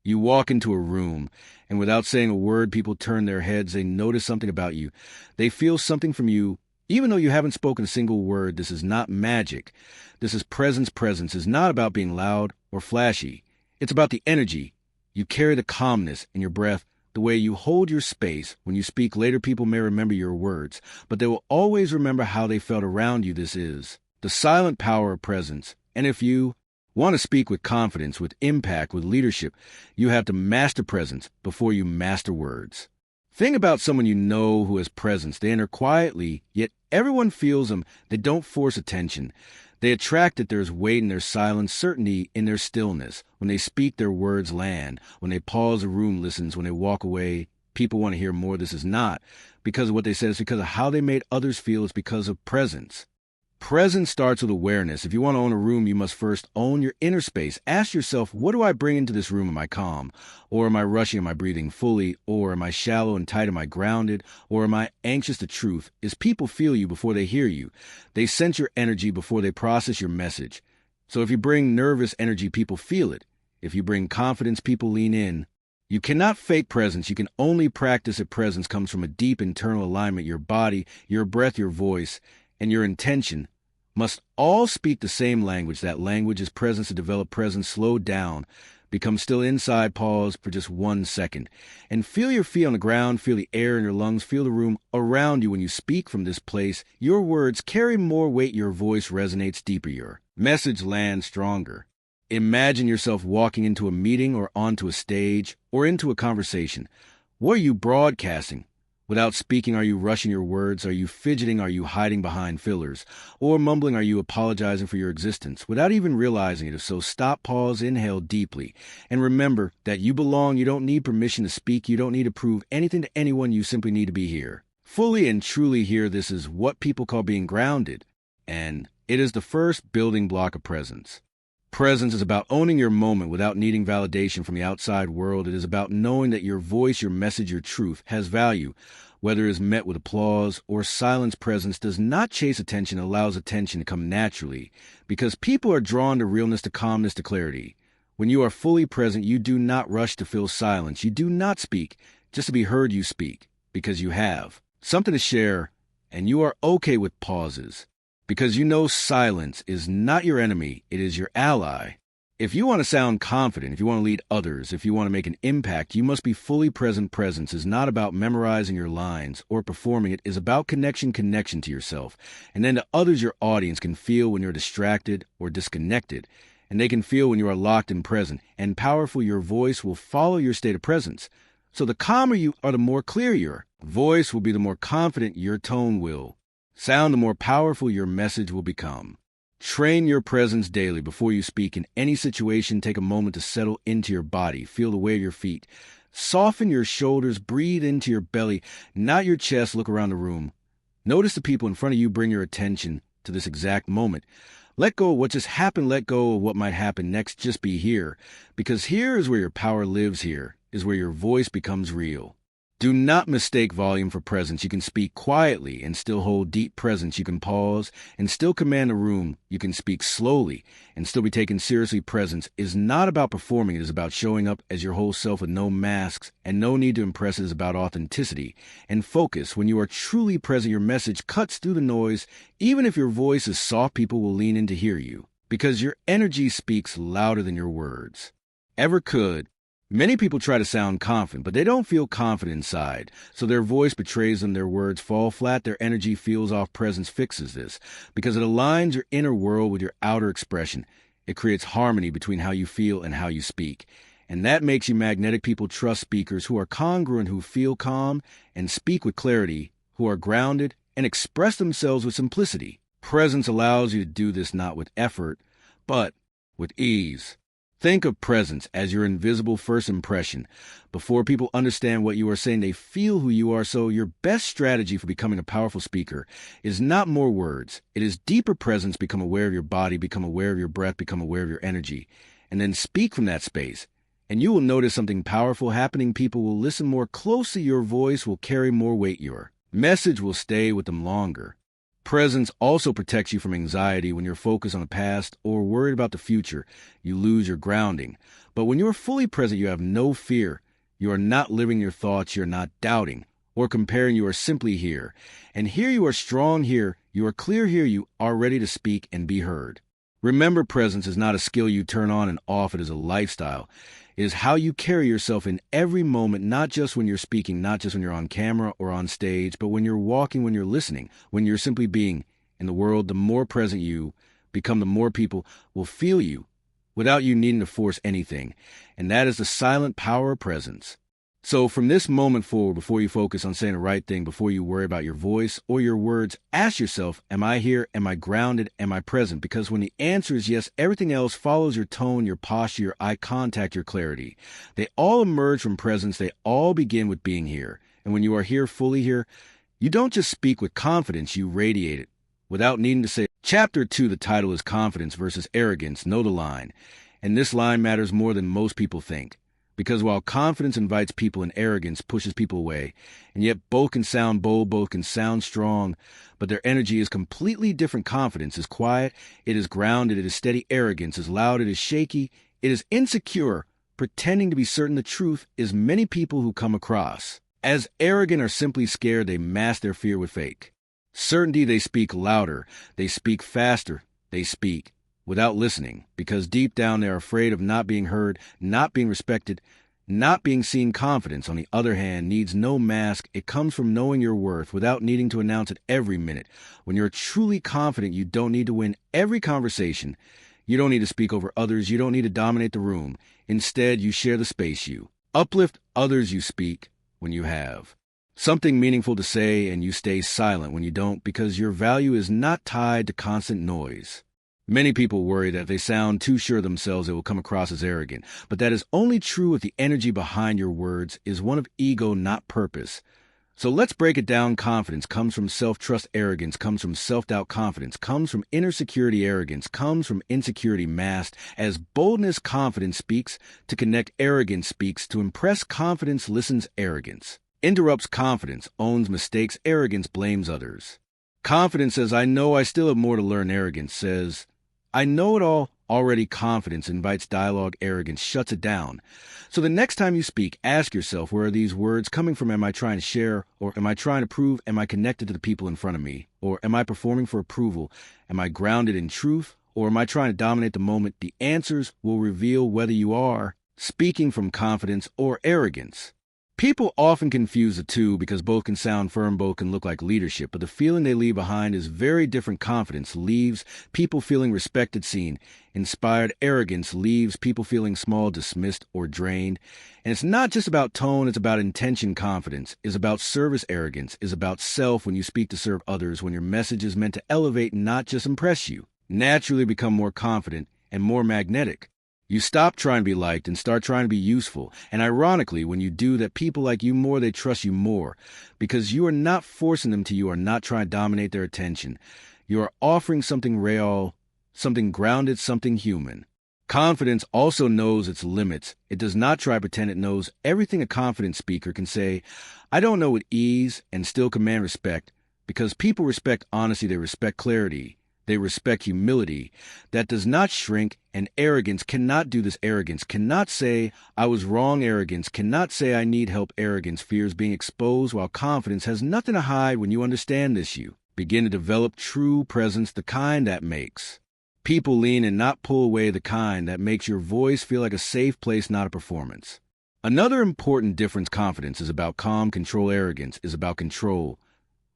You walk into a room, and without saying a word, people turn their heads. They notice something about you. They feel something from you. Even though you haven't spoken a single word, this is not magic. This is presence. Presence is not about being loud or flashy. It's about the energy. You carry the calmness in your breath, the way you hold your space. When you speak later, people may remember your words, but they will always remember how they felt around you. This is the silent power of presence. And if you want to speak with confidence, with impact, with leadership, you have to master presence before you master words. Think about someone you know who has presence. They enter quietly, yet everyone feels them. They don't force attention. They attract that there's weight in their silence, certainty in their stillness. When they speak, their words land. When they pause, the room listens. When they walk away, people want to hear more. This is not because of what they said. It's because of how they made others feel. It's because of presence. Presence starts with awareness. If you want to own a room, you must first own your inner space. Ask yourself, what do I bring into this room? Am I calm? Or am I rushing? Am I breathing fully? Or am I shallow and tight? Am I grounded? Or am I anxious to truth? Is people feel you before they hear you? They sense your energy before they process your message. So if you bring nervous energy, people feel it. If you bring confidence, people lean in. You cannot fake presence. You can only practice it. Presence comes from a deep internal alignment. Your body, your breath, your voice, and your intention must all speak the same language. That language is presence. To develop presence, slow down, become still inside, pause for just 1 second, and feel your feet on the ground, feel the air in your lungs, feel the room around you. When you speak from this place, your words carry more weight, your voice resonates deeper, your message lands stronger. Imagine yourself walking into a meeting or onto a stage or into a conversation. What are you broadcasting? Without speaking, are you rushing your words? Are you fidgeting? Are you hiding behind fillers? Or mumbling, are you apologizing for your existence without even realizing it? If so, stop, pause, inhale deeply, and remember that you belong. You don't need permission to speak. You don't need to prove anything to anyone. You simply need to be here. Fully and truly here. This is what people call being grounded, and it is the first building block of presence. Presence is about owning your moment without needing validation from the outside world. It is about knowing that your voice, your message, your truth has value, whether it is met with applause or silence. Presence does not chase attention, it allows attention to come naturally, because people are drawn to realness, to calmness, to clarity. When you are fully present, you do not rush to fill silence. You do not speak just to be heard. You speak because you have something to share, and you are okay with pauses. Because you know silence is not your enemy, it is your ally. If you want to sound confident, if you want to lead others, if you want to make an impact, you must be fully present. Presence is not about memorizing your lines or performing. It is about connection to yourself. And then to others, your audience can feel when you're distracted or disconnected. And they can feel when you are locked and present. And powerful, your voice will follow your state of presence. So the calmer you are, the more clear your voice will be, the more confident your tone will sound, the more powerful your message will become. Train your presence daily. Before you speak in any situation, take a moment to settle into your body. Feel the weight of your feet. Soften your shoulders. Breathe into your belly, not your chest. Look around the room. Notice the people in front of you. Bring your attention to this exact moment. Let go of what just happened. Let go of what might happen next. Just be here, because here is where your power lives. Here is where your voice becomes real. Do not mistake volume for presence. You can speak quietly and still hold deep presence. You can pause and still command a room. You can speak slowly and still be taken seriously. Presence is not about performing. It is about showing up as your whole self with no masks and no need to impress. It is about authenticity and focus. When you are truly present, your message cuts through the noise. Even if your voice is soft, people will lean in to hear you, because your energy speaks louder than your words ever could. Many people try to sound confident, but they don't feel confident inside, so their voice betrays them. Their words fall flat. Their energy feels off. Presence fixes this, because it aligns your inner world with your outer expression. It creates harmony between how you feel and how you speak, and that makes you magnetic. People trust speakers who are congruent, who feel calm and speak with clarity, who are grounded and express themselves with simplicity. Presence allows you to do this not with effort, but with ease. Think of presence as your invisible first impression. Before people understand what you are saying, they feel who you are. So your best strategy for becoming a powerful speaker is not more words. It is deeper presence. Become aware of your body, become aware of your breath, become aware of your energy, and then speak from that space. And you will notice something powerful happening. People will listen more closely. Your voice will carry more weight. Your message will stay with them longer. Presence also protects you from anxiety. When you're focused on the past or worried about the future, you lose your grounding. But when you're fully present, you have no fear. You are not living your thoughts, you're not doubting or comparing, you are simply here. And here you are strong here, you are clear here, you are ready to speak and be heard. Remember, presence is not a skill you turn on and off, it is a lifestyle. It is how you carry yourself in every moment, not just when you're speaking, not just when you're on camera or on stage, but when you're walking, when you're listening, when you're simply being. In the world, the more present you become, the more people will feel you without you needing to force anything. And that is the silent power of presence. So from this moment forward, before you focus on saying the right thing, before you worry about your voice or your words, ask yourself, am I here? Am I grounded? Am I present? Because when the answer is yes, everything else follows your tone, your posture, your eye contact, your clarity. They all emerge from presence. They all begin with being here. And when you are here, fully here, you don't just speak with confidence, you radiate it without needing to say. Chapter 2, the title is Confidence versus Arrogance. Know the line. And this line matters more than most people think. Because while confidence invites people and arrogance pushes people away, and yet both can sound bold, both can sound strong, but their energy is completely different. Confidence is quiet, it is grounded, it is steady. Arrogance is loud, it is shaky, it is insecure, pretending to be certain. The truth is many people who come across as arrogant are simply scared. They mask their fear with fake certainty. They speak louder, they speak faster, they speak without listening, because deep down they're afraid of not being heard, not being respected, not being seen. Confidence, on the other hand, needs no mask. It comes from knowing your worth without needing to announce it every minute. When you're truly confident, you don't need to win every conversation. You don't need to speak over others. You don't need to dominate the room. Instead, you share the space. You uplift others. You speak when you have something meaningful to say, and you stay silent when you don't, because your value is not tied to constant noise. Many people worry that if they sound too sure of themselves, they will come across as arrogant. But that is only true if the energy behind your words is one of ego, not purpose. So let's break it down. Confidence comes from self-trust. Arrogance comes from self-doubt. Confidence comes from inner security. Arrogance comes from insecurity masked as boldness. Confidence speaks to connect. Arrogance speaks to impress. Confidence listens. Arrogance interrupts. Confidence owns mistakes. Arrogance blames others. Confidence says, I know I still have more to learn. Arrogance says, I know it all already. Confidence invites dialogue. Arrogance shuts it down. So the next time you speak, ask yourself, where are these words coming from? Am I trying to share, or am I trying to prove? Am I connected to the people in front of me, or am I performing for approval? Am I grounded in truth, or am I trying to dominate the moment? The answers will reveal whether you are speaking from confidence or arrogance. People often confuse the two because both can sound firm, both can look like leadership, but the feeling they leave behind is very different. Confidence leaves people feeling respected, seen, inspired. Arrogance leaves people feeling small, dismissed, or drained. And it's not just about tone, it's about intention. Confidence is about service. Arrogance is about self. When you speak to serve others, when your message is meant to elevate, not just impress, you naturally become more confident and more magnetic. You stop trying to be liked and start trying to be useful. And ironically, when you do that, people like you more, they trust you more. Because you are not forcing them to, you are not trying to dominate their attention. You are offering something real, something grounded, something human. Confidence also knows its limits. It does not try to pretend it knows everything. A confident speaker can say, I don't know, with ease, and still command respect. Because people respect honesty, they respect clarity. They respect humility. That does not shrink, and arrogance cannot do this. Arrogance cannot say, I was wrong. Arrogance cannot say, I need help. Arrogance fears being exposed, while confidence has nothing to hide. When you understand this, you begin to develop true presence, the kind that makes people lean and not pull away, the kind that makes your voice feel like a safe place, not a performance. Another important difference: confidence is about calm control. Arrogance is about control.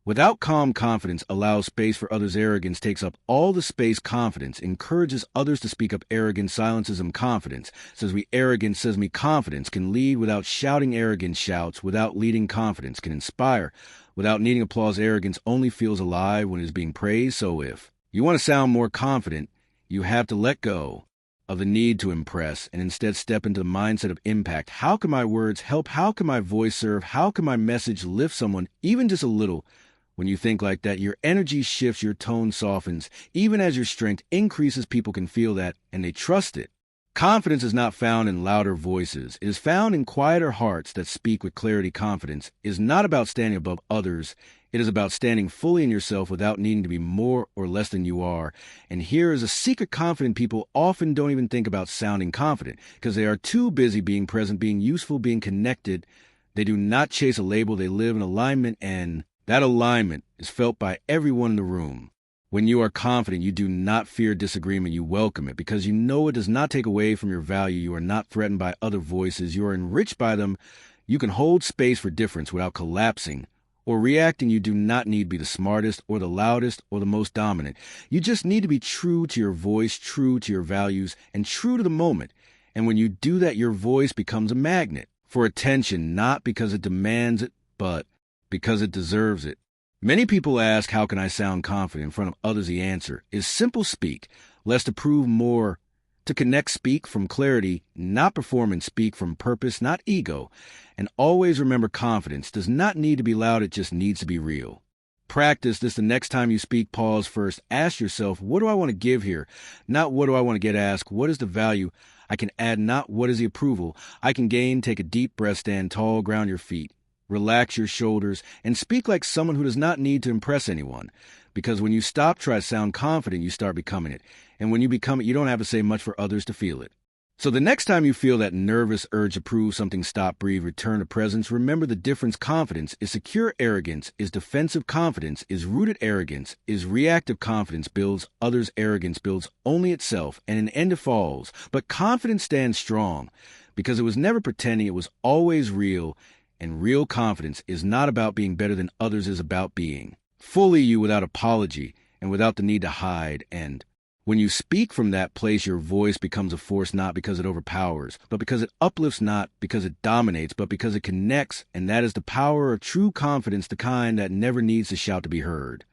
Without calm, confidence allows space for others. Arrogance takes up all the space. Confidence encourages others to speak up. Arrogance silences them. Confidence says we. Arrogance says me. Confidence can lead without shouting. Arrogance shouts without leading. Confidence can inspire without needing applause. Arrogance only feels alive when it is being praised. So if you want to sound more confident, you have to let go of the need to impress and instead step into the mindset of impact. How can my words help? How can my voice serve? How can my message lift someone, even just a little? When you think like that, your energy shifts, your tone softens. Even as your strength increases, people can feel that, and they trust it. Confidence is not found in louder voices. It is found in quieter hearts that speak with clarity. Confidence is not about standing above others. It is about standing fully in yourself without needing to be more or less than you are. And here is a secret: confident people often don't even think about sounding confident because they are too busy being present, being useful, being connected. They do not chase a label. They live in alignment, and that alignment is felt by everyone in the room. When you are confident, you do not fear disagreement. You welcome it because you know it does not take away from your value. You are not threatened by other voices. You are enriched by them. You can hold space for difference without collapsing or reacting. You do not need to be the smartest or the loudest or the most dominant. You just need to be true to your voice, true to your values, and true to the moment. And when you do that, your voice becomes a magnet for attention, not because it demands it, but because it deserves it. Many people ask, how can I sound confident in front of others? The answer is simple: speak, less to prove, more to connect. Speak from clarity, not performance. Speak from purpose, not ego. And always remember, confidence does not need to be loud. It just needs to be real. Practice this the next time you speak. Pause first. Ask yourself, what do I want to give here? Not what do I want to get. Ask, what is the value I can add? Not what is the approval I can gain. Take a deep breath. Stand tall. Ground your feet. Relax your shoulders and speak like someone who does not need to impress anyone. Because when you stop trying to sound confident, you start becoming it. And when you become it, you don't have to say much for others to feel it. So the next time you feel that nervous urge to prove something, stop, breathe, return to presence. Remember the difference. Confidence is secure. Arrogance is defensive. Confidence is rooted. Arrogance is reactive. Confidence builds others. Arrogance builds only itself, and in the end it falls. But confidence stands strong because it was never pretending. It was always real. And real confidence is not about being better than others. It is about being fully you without apology and without the need to hide. And when you speak from that place, your voice becomes a force, not because it overpowers, but because it uplifts, not because it dominates, but because it connects. And that is the power of true confidence, the kind that never needs to shout to be heard.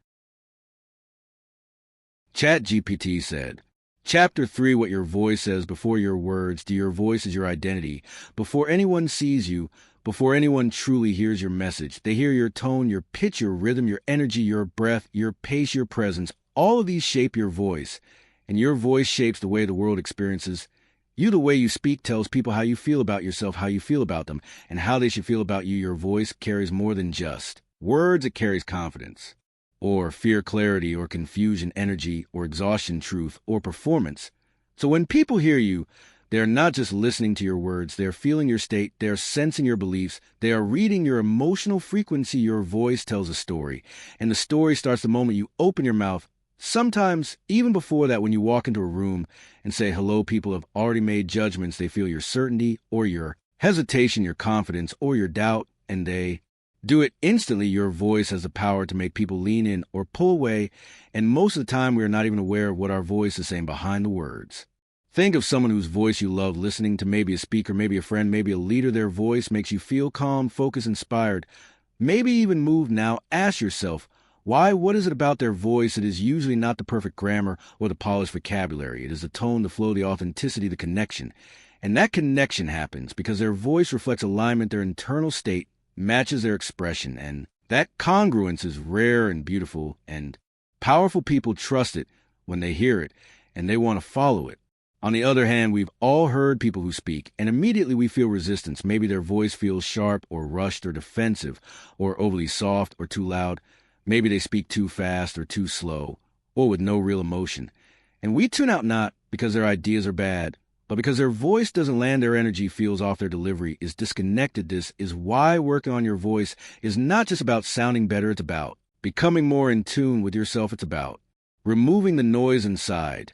ChatGPT said, Chapter 3, what your voice says before your words. Do your voice is your identity. Before anyone sees you, before anyone truly hears your message, they hear your tone, your pitch, your rhythm, your energy, your breath, your pace, your presence. All of these shape your voice, and your voice shapes the way the world experiences you. The way you speak tells people how you feel about yourself, how you feel about them, and how they should feel about you. Your voice carries more than just words. It carries confidence, or fear, clarity, or confusion, energy, or exhaustion, truth, or performance. So when people hear you, they are not just listening to your words. They are feeling your state. They are sensing your beliefs. They are reading your emotional frequency. Your voice tells a story, and the story starts the moment you open your mouth. Sometimes, even before that, when you walk into a room and say hello, people have already made judgments. They feel your certainty or your hesitation, your confidence or your doubt, and they do it instantly. Your voice has the power to make people lean in or pull away, and most of the time we are not even aware of what our voice is saying behind the words. Think of someone whose voice you love, listening to maybe a speaker, maybe a friend, maybe a leader. Their voice makes you feel calm, focused, inspired, maybe even moved. Now ask yourself, why? What is it about their voice? It is usually not the perfect grammar or the polished vocabulary. It is the tone, the flow, the authenticity, the connection. And that connection happens because their voice reflects alignment. Their internal state matches their expression, and that congruence is rare and beautiful, and powerful people trust it when they hear it, and they want to follow it. On the other hand, we've all heard people who speak, and immediately we feel resistance. Maybe their voice feels sharp or rushed or defensive or overly soft or too loud. Maybe they speak too fast or too slow or with no real emotion. And we tune out not because their ideas are bad, but because their voice doesn't land, their energy feels off, their delivery is disconnected. This is why working on your voice is not just about sounding better. It's about becoming more in tune with yourself. It's about removing the noise inside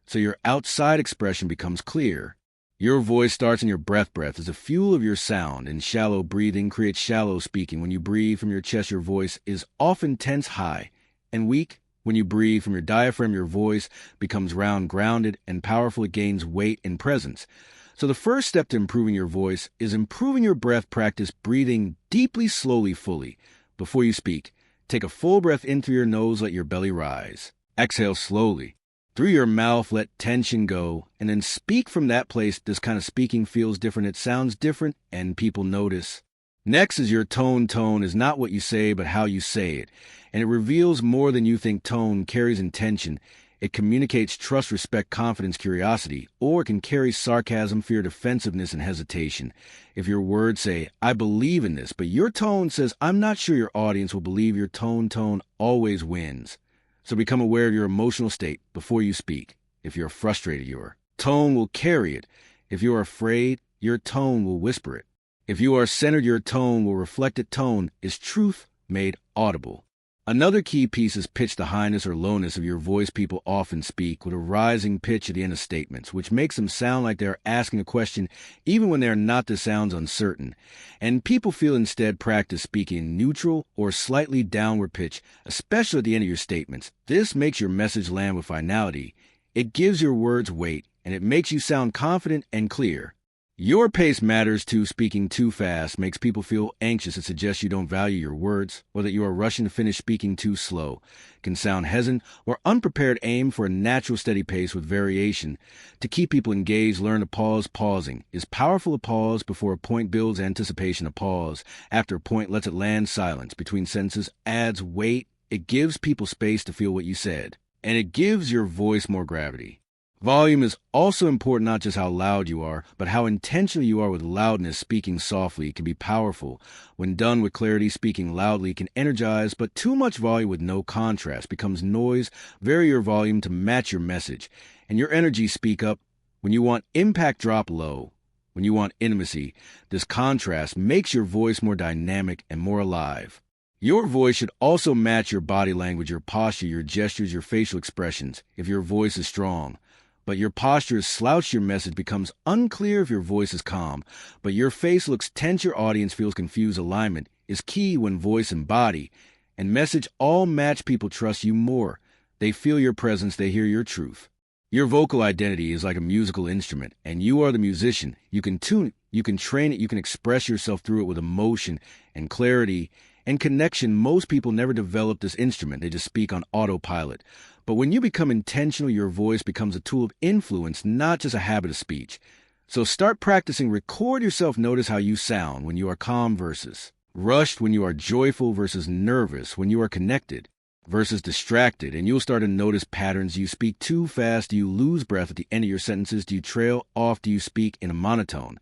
so your outside expression becomes clear. Your voice starts in your breath. Breath is the fuel of your sound, and shallow breathing creates shallow speaking. When you breathe from your chest, your voice is often tense, high, and weak. When you breathe from your diaphragm, your voice becomes round, grounded, and powerful. It gains weight and presence. So the first step to improving your voice is improving your breath. Practice breathing deeply, slowly, fully. Before you speak, take a full breath in through your nose. Let your belly rise. Exhale slowly through your mouth. Let tension go, and then speak from that place. This kind of speaking feels different. It sounds different, and people notice. Next is your tone. Tone is not what you say, but how you say it. And it reveals more than you think. Tone carries intention. It communicates trust, respect, confidence, curiosity, or it can carry sarcasm, fear, defensiveness, and hesitation. If your words say, I believe in this, but your tone says, I'm not sure your audience will believe, your tone always wins. So become aware of your emotional state before you speak. If you're frustrated, your tone will carry it. If you're afraid, your tone will whisper it. If you are centered, your tone will reflect it. Tone is truth made audible. Another key piece is pitch, the highness or lowness of your voice. People often speak with a rising pitch at the end of statements, which makes them sound like they're asking a question even when they're not. This sounds uncertain. And people feel instead practice speaking neutral or slightly downward pitch, especially at the end of your statements. This makes your message land with finality. It gives your words weight, and it makes you sound confident and clear. Your pace matters too. Speaking too fast makes people feel anxious. It suggests you don't value your words, or that you are rushing to finish. Speaking too slow can sound hesitant or unprepared. Aim for a natural, steady pace with variation to keep people engaged. Learn to pause. Pausing is powerful. A pause before a point builds anticipation. A pause after a point lets it land. Silence between sentences adds weight. It gives people space to feel what you said, and it gives your voice more gravity. Volume is also important, not just how loud you are, but how intentional you are with loudness. Speaking softly can be powerful. When done with clarity, speaking loudly can energize, but too much volume with no contrast becomes noise. Vary your volume to match your message, and your energy. Speak up. When you want impact, drop low. When you want intimacy, this contrast makes your voice more dynamic and more alive. Your voice should also match your body language, your posture, your gestures, your facial expressions. If your voice is strong, but your posture is slouched, your message becomes unclear. If your voice is calm, but your face looks tense, your audience feels confused. Alignment is key when voice and body and message all match. People trust you more. They feel your presence. They hear your truth. Your vocal identity is like a musical instrument, and you are the musician. You can tune it, you can train it, you can express yourself through it with emotion and clarity and connection. Most people never develop this instrument. They just speak on autopilot. But when you become intentional, your voice becomes a tool of influence, not just a habit of speech. So start practicing. Record yourself. Notice how you sound when you are calm versus rushed, when you are joyful versus nervous, when you are connected versus distracted. And you'll start to notice patterns. Do you speak too fast? Do you lose breath at the end of your sentences? Do you trail off? Do you speak in a monotone?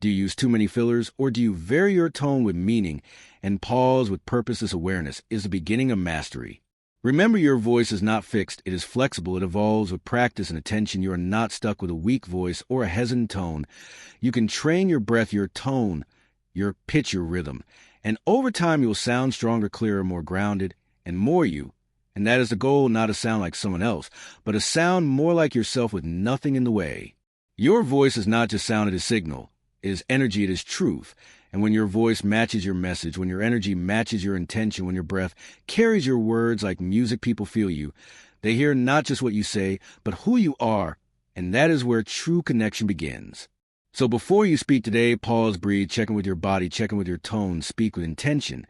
Do you use too many fillers? Or do you vary your tone with meaning and pause with purpose? This awareness is the beginning of mastery. Remember, your voice is not fixed. It is flexible. It evolves with practice and attention. You are not stuck with a weak voice or a hesitant tone. You can train your breath, your tone, your pitch, your rhythm. And over time, you'll sound stronger, clearer, more grounded, and more you. And that is the goal, not to sound like someone else, but to sound more like yourself with nothing in the way. Your voice is not just sound, it is signal. It is energy, it is truth. And when your voice matches your message, when your energy matches your intention, when your breath carries your words like music, people feel you. They hear not just what you say, but who you are. And that is where true connection begins. So before you speak today, pause, breathe, check in with your body, check in with your tone, speak with intention,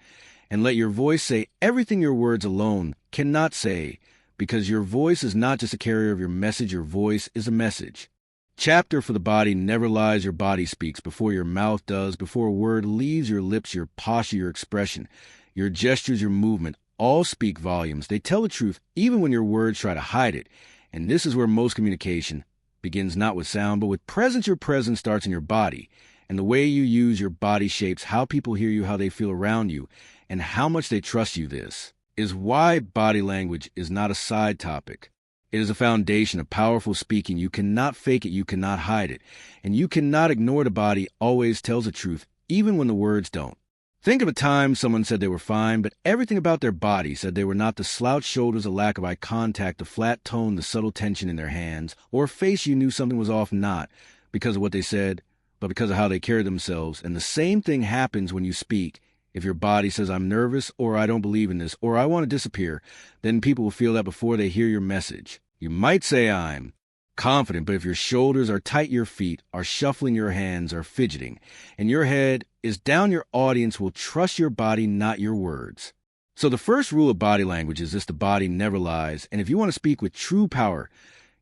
and let your voice say everything your words alone cannot say, because your voice is not just a carrier of your message, your voice is a message. Chapter for the body never lies. Your body speaks before your mouth does, before a word leaves your lips. Your posture, your expression, your gestures, your movement all speak volumes. They tell the truth even when your words try to hide it. And this is where most communication begins, not with sound, but with presence. Your presence starts in your body, and the way you use your body shapes how people hear you, how they feel around you, and how much they trust you. This is why body language is not a side topic. It is a foundation of powerful speaking. You cannot fake it. You cannot hide it. And you cannot ignore. The body always tells the truth, even when the words don't. Think of a time someone said they were fine, but everything about their body said they were not. The slouched shoulders, the lack of eye contact, the flat tone, the subtle tension in their hands, or face you knew something was off, not because of what they said, but because of how they carried themselves. And the same thing happens when you speak. If your body says, I'm nervous, or I don't believe in this, or I want to disappear, then people will feel that before they hear your message. You might say, I'm confident, but if your shoulders are tight, your feet are shuffling, your hands are fidgeting, and your head is down, your audience will trust your body, not your words. So the first rule of body language is this: the body never lies. And if you want to speak with true power,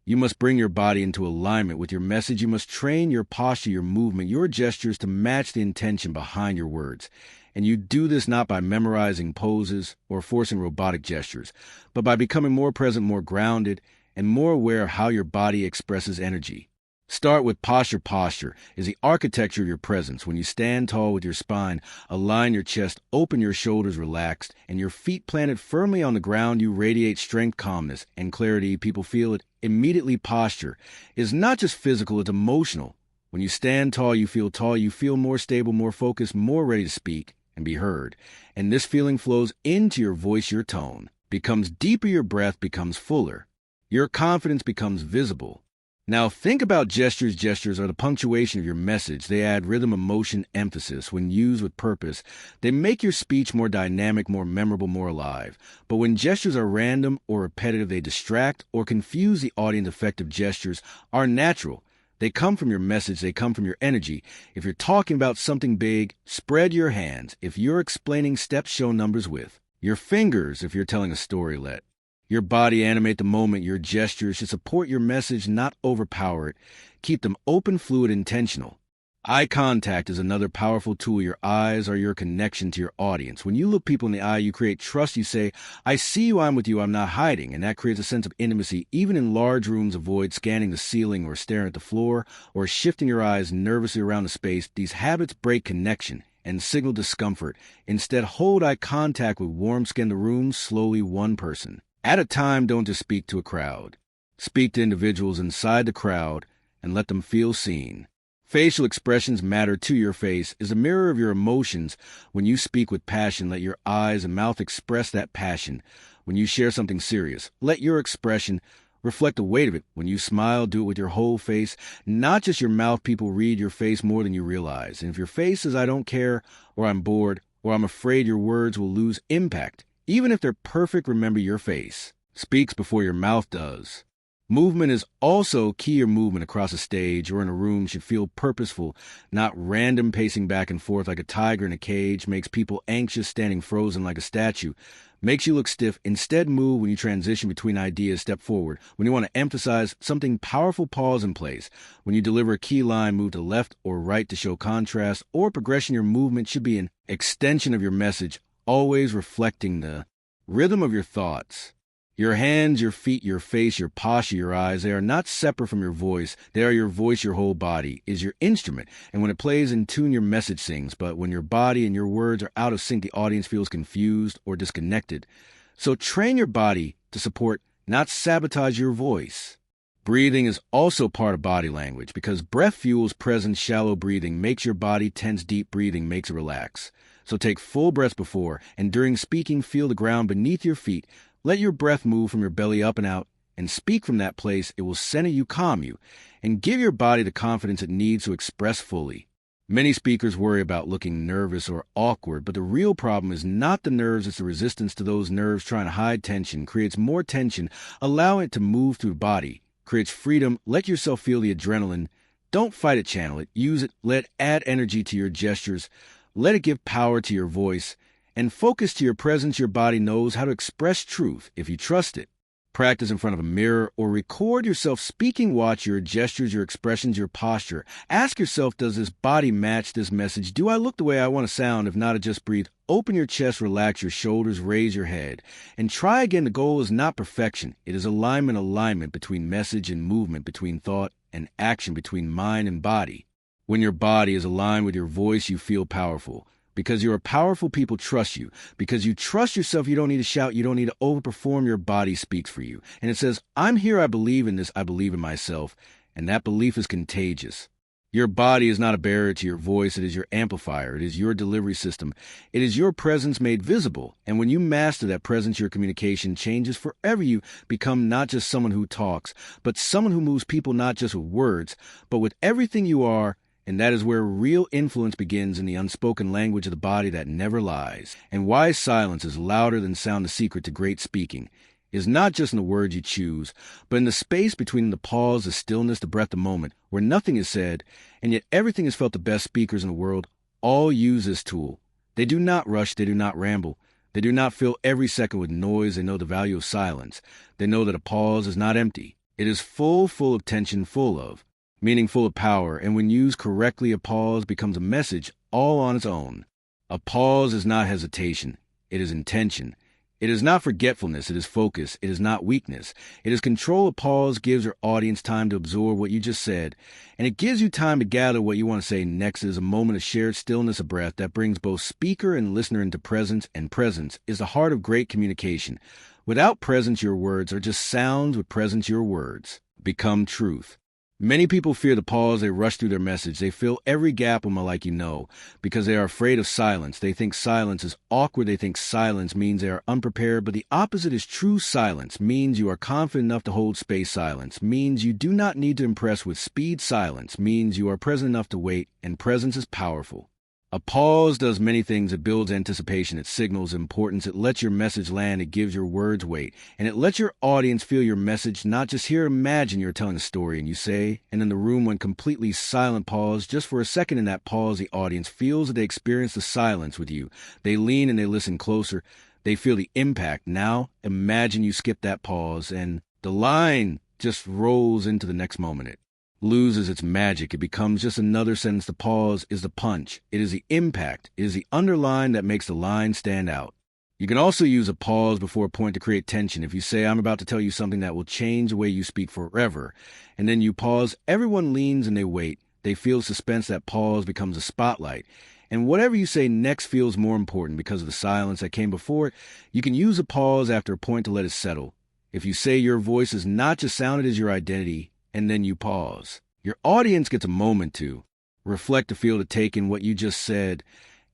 you must bring your body into alignment with your message. You must train your posture, your movement, your gestures to match the intention behind your words. And you do this not by memorizing poses or forcing robotic gestures, but by becoming more present, more grounded, and more aware of how your body expresses energy. Start with posture. Posture is the architecture of your presence. When you stand tall with your spine, align your chest, open your shoulders relaxed, and your feet planted firmly on the ground, you radiate strength, calmness, and clarity. People feel it immediately. Posture is not just physical, it's emotional. When you stand tall, you feel more stable, more focused, more ready to speak and be heard. And this feeling flows into your voice, your tone becomes deeper, your breath becomes fuller, your confidence becomes visible. Now think about gestures. Gestures are the punctuation of your message. They add rhythm, emotion, emphasis. When used with purpose, they make your speech more dynamic, more memorable, more alive. But when gestures are random or repetitive, they distract or confuse the audience. Effective gestures are natural. They come from your message. They come from your energy. If you're talking about something big, spread your hands. If you're explaining steps, show numbers with your fingers. If you're telling a story, let your body animate the moment. Your gestures should support your message, not overpower it. Keep them open, fluid, intentional. Eye contact is another powerful tool. Your eyes are your connection to your audience. When you look people in the eye, you create trust. You say, I see you, I'm with you, I'm not hiding. And that creates a sense of intimacy. Even in large rooms, avoid scanning the ceiling or staring at the floor or shifting your eyes nervously around the space. These habits break connection and signal discomfort. Instead, hold eye contact with warm skin. The room slowly, one person at a time. Don't just speak to a crowd. Speak to individuals inside the crowd and let them feel seen. Facial expressions matter too. Your face is a mirror of your emotions. When you speak with passion, let your eyes and mouth express that passion. When you share something serious, let your expression reflect the weight of it. When you smile, do it with your whole face, not just your mouth. People read your face more than you realize. And if your face says, I don't care, or I'm bored, or I'm afraid, your words will lose impact. Even if they're perfect, remember your face speaks before your mouth does. Movement is also key. Your movement across a stage or in a room should feel purposeful, not random. Pacing back and forth like a tiger in a cage makes people anxious. Standing frozen like a statue makes you look stiff. Instead, move. When you transition between ideas, step forward. When you want to emphasize something powerful, pause in place. When you deliver a key line, move to the left or right to show contrast or progression. Your movement should be an extension of your message, always reflecting the rhythm of your thoughts. Your hands, your feet, your face, your posture, your eyes, they are not separate from your voice. They are your voice. Your whole body is your instrument. And when it plays in tune, your message sings. But when your body and your words are out of sync, the audience feels confused or disconnected. So train your body to support, not sabotage your voice. Breathing is also part of body language because breath fuels presence. Shallow breathing makes your body tense. Deep breathing makes it relax. So take full breaths before and during speaking. Feel the ground beneath your feet. Let your breath move from your belly up and out and speak from that place. It will center you, calm you, and give your body the confidence it needs to express fully. Many speakers worry about looking nervous or awkward, but the real problem is not the nerves, it's the resistance to those nerves trying to hide tension. Creates more tension. Allow it to move through the body. Creates freedom. Let yourself feel the adrenaline. Don't fight it, channel it. Use it. Let it add energy to your gestures. Let it give power to your voice. And focus to your presence. Your body knows how to express truth if you trust it. Practice in front of a mirror or record yourself speaking. Watch your gestures, your expressions, your posture. Ask yourself, does this body match this message? Do I look the way I want to sound? If not, just breathe. Open your chest, relax your shoulders, raise your head. And try again. The goal is not perfection. It is alignment between message and movement, between thought and action, between mind and body. When your body is aligned with your voice, you feel powerful. Because you're powerful, people trust you. Because you trust yourself, you don't need to shout. You don't need to overperform. Your body speaks for you. And it says, I'm here, I believe in this, I believe in myself. And that belief is contagious. Your body is not a barrier to your voice. It is your amplifier. It is your delivery system. It is your presence made visible. And when you master that presence, your communication changes forever. You become not just someone who talks, but someone who moves people not just with words, but with everything you are. And that is where real influence begins, in the unspoken language of the body that never lies. And why silence is louder than sound. The secret to great speaking is not just in the words you choose, but in the space between the pause, the stillness, the breath, the moment, where nothing is said, and yet everything is felt. The best speakers in the world all use this tool. They do not rush, they do not ramble. They do not fill every second with noise. They know the value of silence. They know that a pause is not empty. It is full of tension, full of meaning, full of power, and when used correctly, a pause becomes a message all on its own. A pause is not hesitation, it is intention. It is not forgetfulness, it is focus. It is not weakness. It is control. A pause gives your audience time to absorb what you just said, and it gives you time to gather what you want to say next. It is a moment of shared stillness, a breath that brings both speaker and listener into presence, and presence is the heart of great communication. Without presence, your words are just sounds. With presence, your words become truth. Many people fear the pause. They rush through their message. They fill every gap with because they are afraid of silence. They think silence is awkward. They think silence means they are unprepared. But the opposite is true. Silence means you are confident enough to hold space. Silence means you do not need to impress with speed. Silence means you are present enough to wait, and presence is powerful. A pause does many things. It builds anticipation. It signals importance. It lets your message land. It gives your words weight. And it lets your audience feel your message, not just hear. Imagine you're telling a story and you say, and in the room when completely silent, pause. Just for a second. In that pause, the audience feels that they experience the silence with you. They lean and they listen closer. They feel the impact. Now, imagine you skip that pause and the line just rolls into the next moment. It loses its magic. It becomes just another sentence. The pause is the punch. It is the impact. It is the underline that makes the line stand out. You can also use a pause before a point to create tension. If you say, I'm about to tell you something that will change the way you speak forever, and then you pause, everyone leans and they wait. They feel suspense. That pause becomes a spotlight. And whatever you say next feels more important because of the silence that came before it. You can use a pause after a point to let it settle. If you say your voice is not just sound, it is your identity, and then you pause, your audience gets a moment to reflect, to feel, to take in what you just said,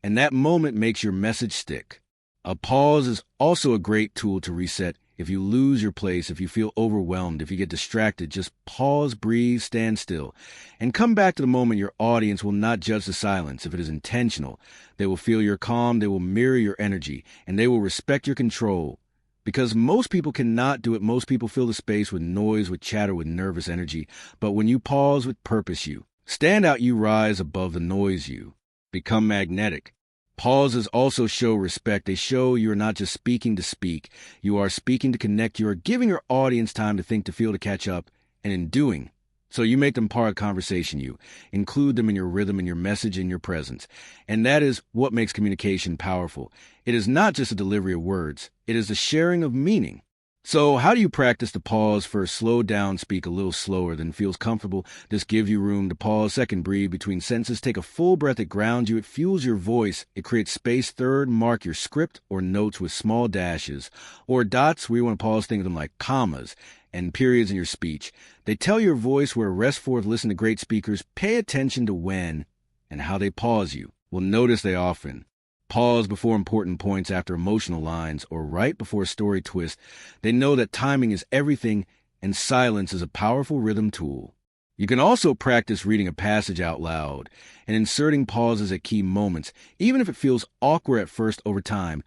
and that moment makes your message stick. A pause is also a great tool to reset. If you lose your place, if you feel overwhelmed, if you get distracted, just pause, breathe, stand still, and come back to the moment. Your audience will not judge the silence. If it is intentional, they will feel your calm, they will mirror your energy, and they will respect your control. Because most people cannot do it. Most people fill the space with noise, with chatter, with nervous energy. But when you pause with purpose, you stand out, you rise above the noise, you become magnetic. Pauses also show respect. They show you are not just speaking to speak. You are speaking to connect. You are giving your audience time to think, to feel, to catch up. And in doing so, you make them part of conversation. You include them in your rhythm, in your message, in your presence. And that is what makes communication powerful. It is not just a delivery of words. It is the sharing of meaning. So how do you practice the pause? First, slow down, speak a little slower than feels comfortable. This gives you room to pause. Second, breathe between sentences. Take a full breath. It grounds you. It fuels your voice. It creates space. Third, mark your script or notes with small dashes or dots. We want to pause. Think of them like commas and periods in your speech. They tell your voice where to rest forth. Listen to great speakers. Pay attention to when and how they pause you. Will notice they often pause before important points, after emotional lines, or right before a story twist. They know that timing is everything, and silence is a powerful rhythm tool. You can also practice reading a passage out loud and inserting pauses at key moments. Even if it feels awkward at first, over time,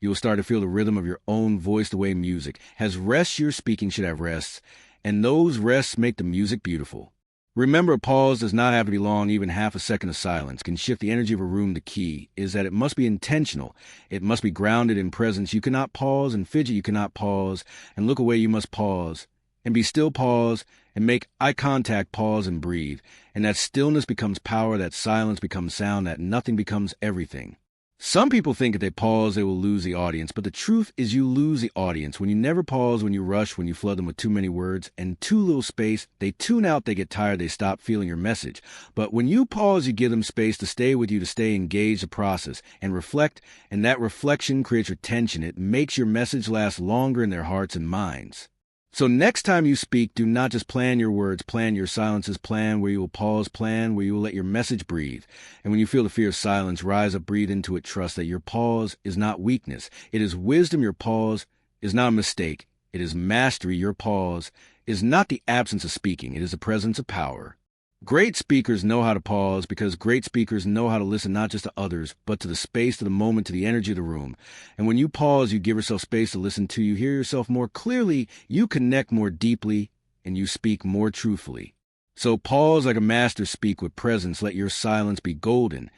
you will start to feel the rhythm of your own voice. The way music has rests, your speaking should have rests, and those rests make the music beautiful. Remember, a pause does not have to be long. Even half a second of silence can shift the energy of a room. The key is that it must be intentional. It must be grounded in presence. You cannot pause and fidget. You cannot pause and look away. You must pause and be still. Pause and make eye contact. Pause and breathe. And that stillness becomes power. That silence becomes sound. That nothing becomes everything. Some people think if they pause, they will lose the audience. But the truth is you lose the audience. When you never pause, when you rush, when you flood them with too many words and too little space, they tune out, they get tired, they stop feeling your message. But when you pause, you give them space to stay with you, to stay engaged, to process and reflect. And that reflection creates retention. It makes your message last longer in their hearts and minds. So next time you speak, do not just plan your words, plan your silences, plan where you will pause, plan where you will let your message breathe. And when you feel the fear of silence, rise up, breathe into it, trust that your pause is not weakness. It is wisdom. Your pause is not a mistake. It is mastery. Your pause is not the absence of speaking. It is the presence of power. Great speakers know how to pause because great speakers know how to listen not just to others, but to the space, to the moment, to the energy of the room. And when you pause, you give yourself space to listen to. You hear yourself more clearly, you connect more deeply, and you speak more truthfully. So pause like a master, speak with presence. Let your silence be golden.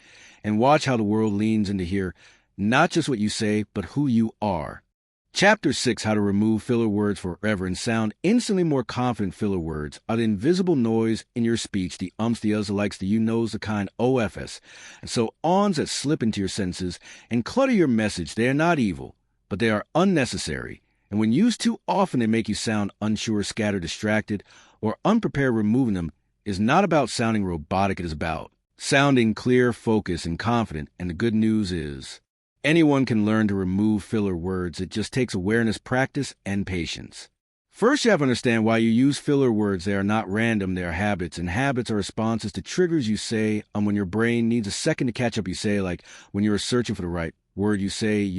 And watch how the world leans in to hear not just what you say, but who you are. Chapter 6, How to Remove Filler Words Forever and Sound Instantly More Confident. Filler words are the invisible noise in your speech, the umps, the uhs, the likes, the you knows, the kind OFS, and so ons that slip into your senses and clutter your message. They are not evil, but they are unnecessary. And when used too often, they make you sound unsure, scattered, distracted, or unprepared. Removing them is not about sounding robotic. It is about sounding clear, focused, and confident. And the good news is anyone can learn to remove filler words. It just takes awareness, practice, and patience. First, you have to understand why you use filler words. They are not random. They are habits, and habits are responses to triggers you say when your brain needs a second to catch up. You say, like when you are searching for the right word, you say,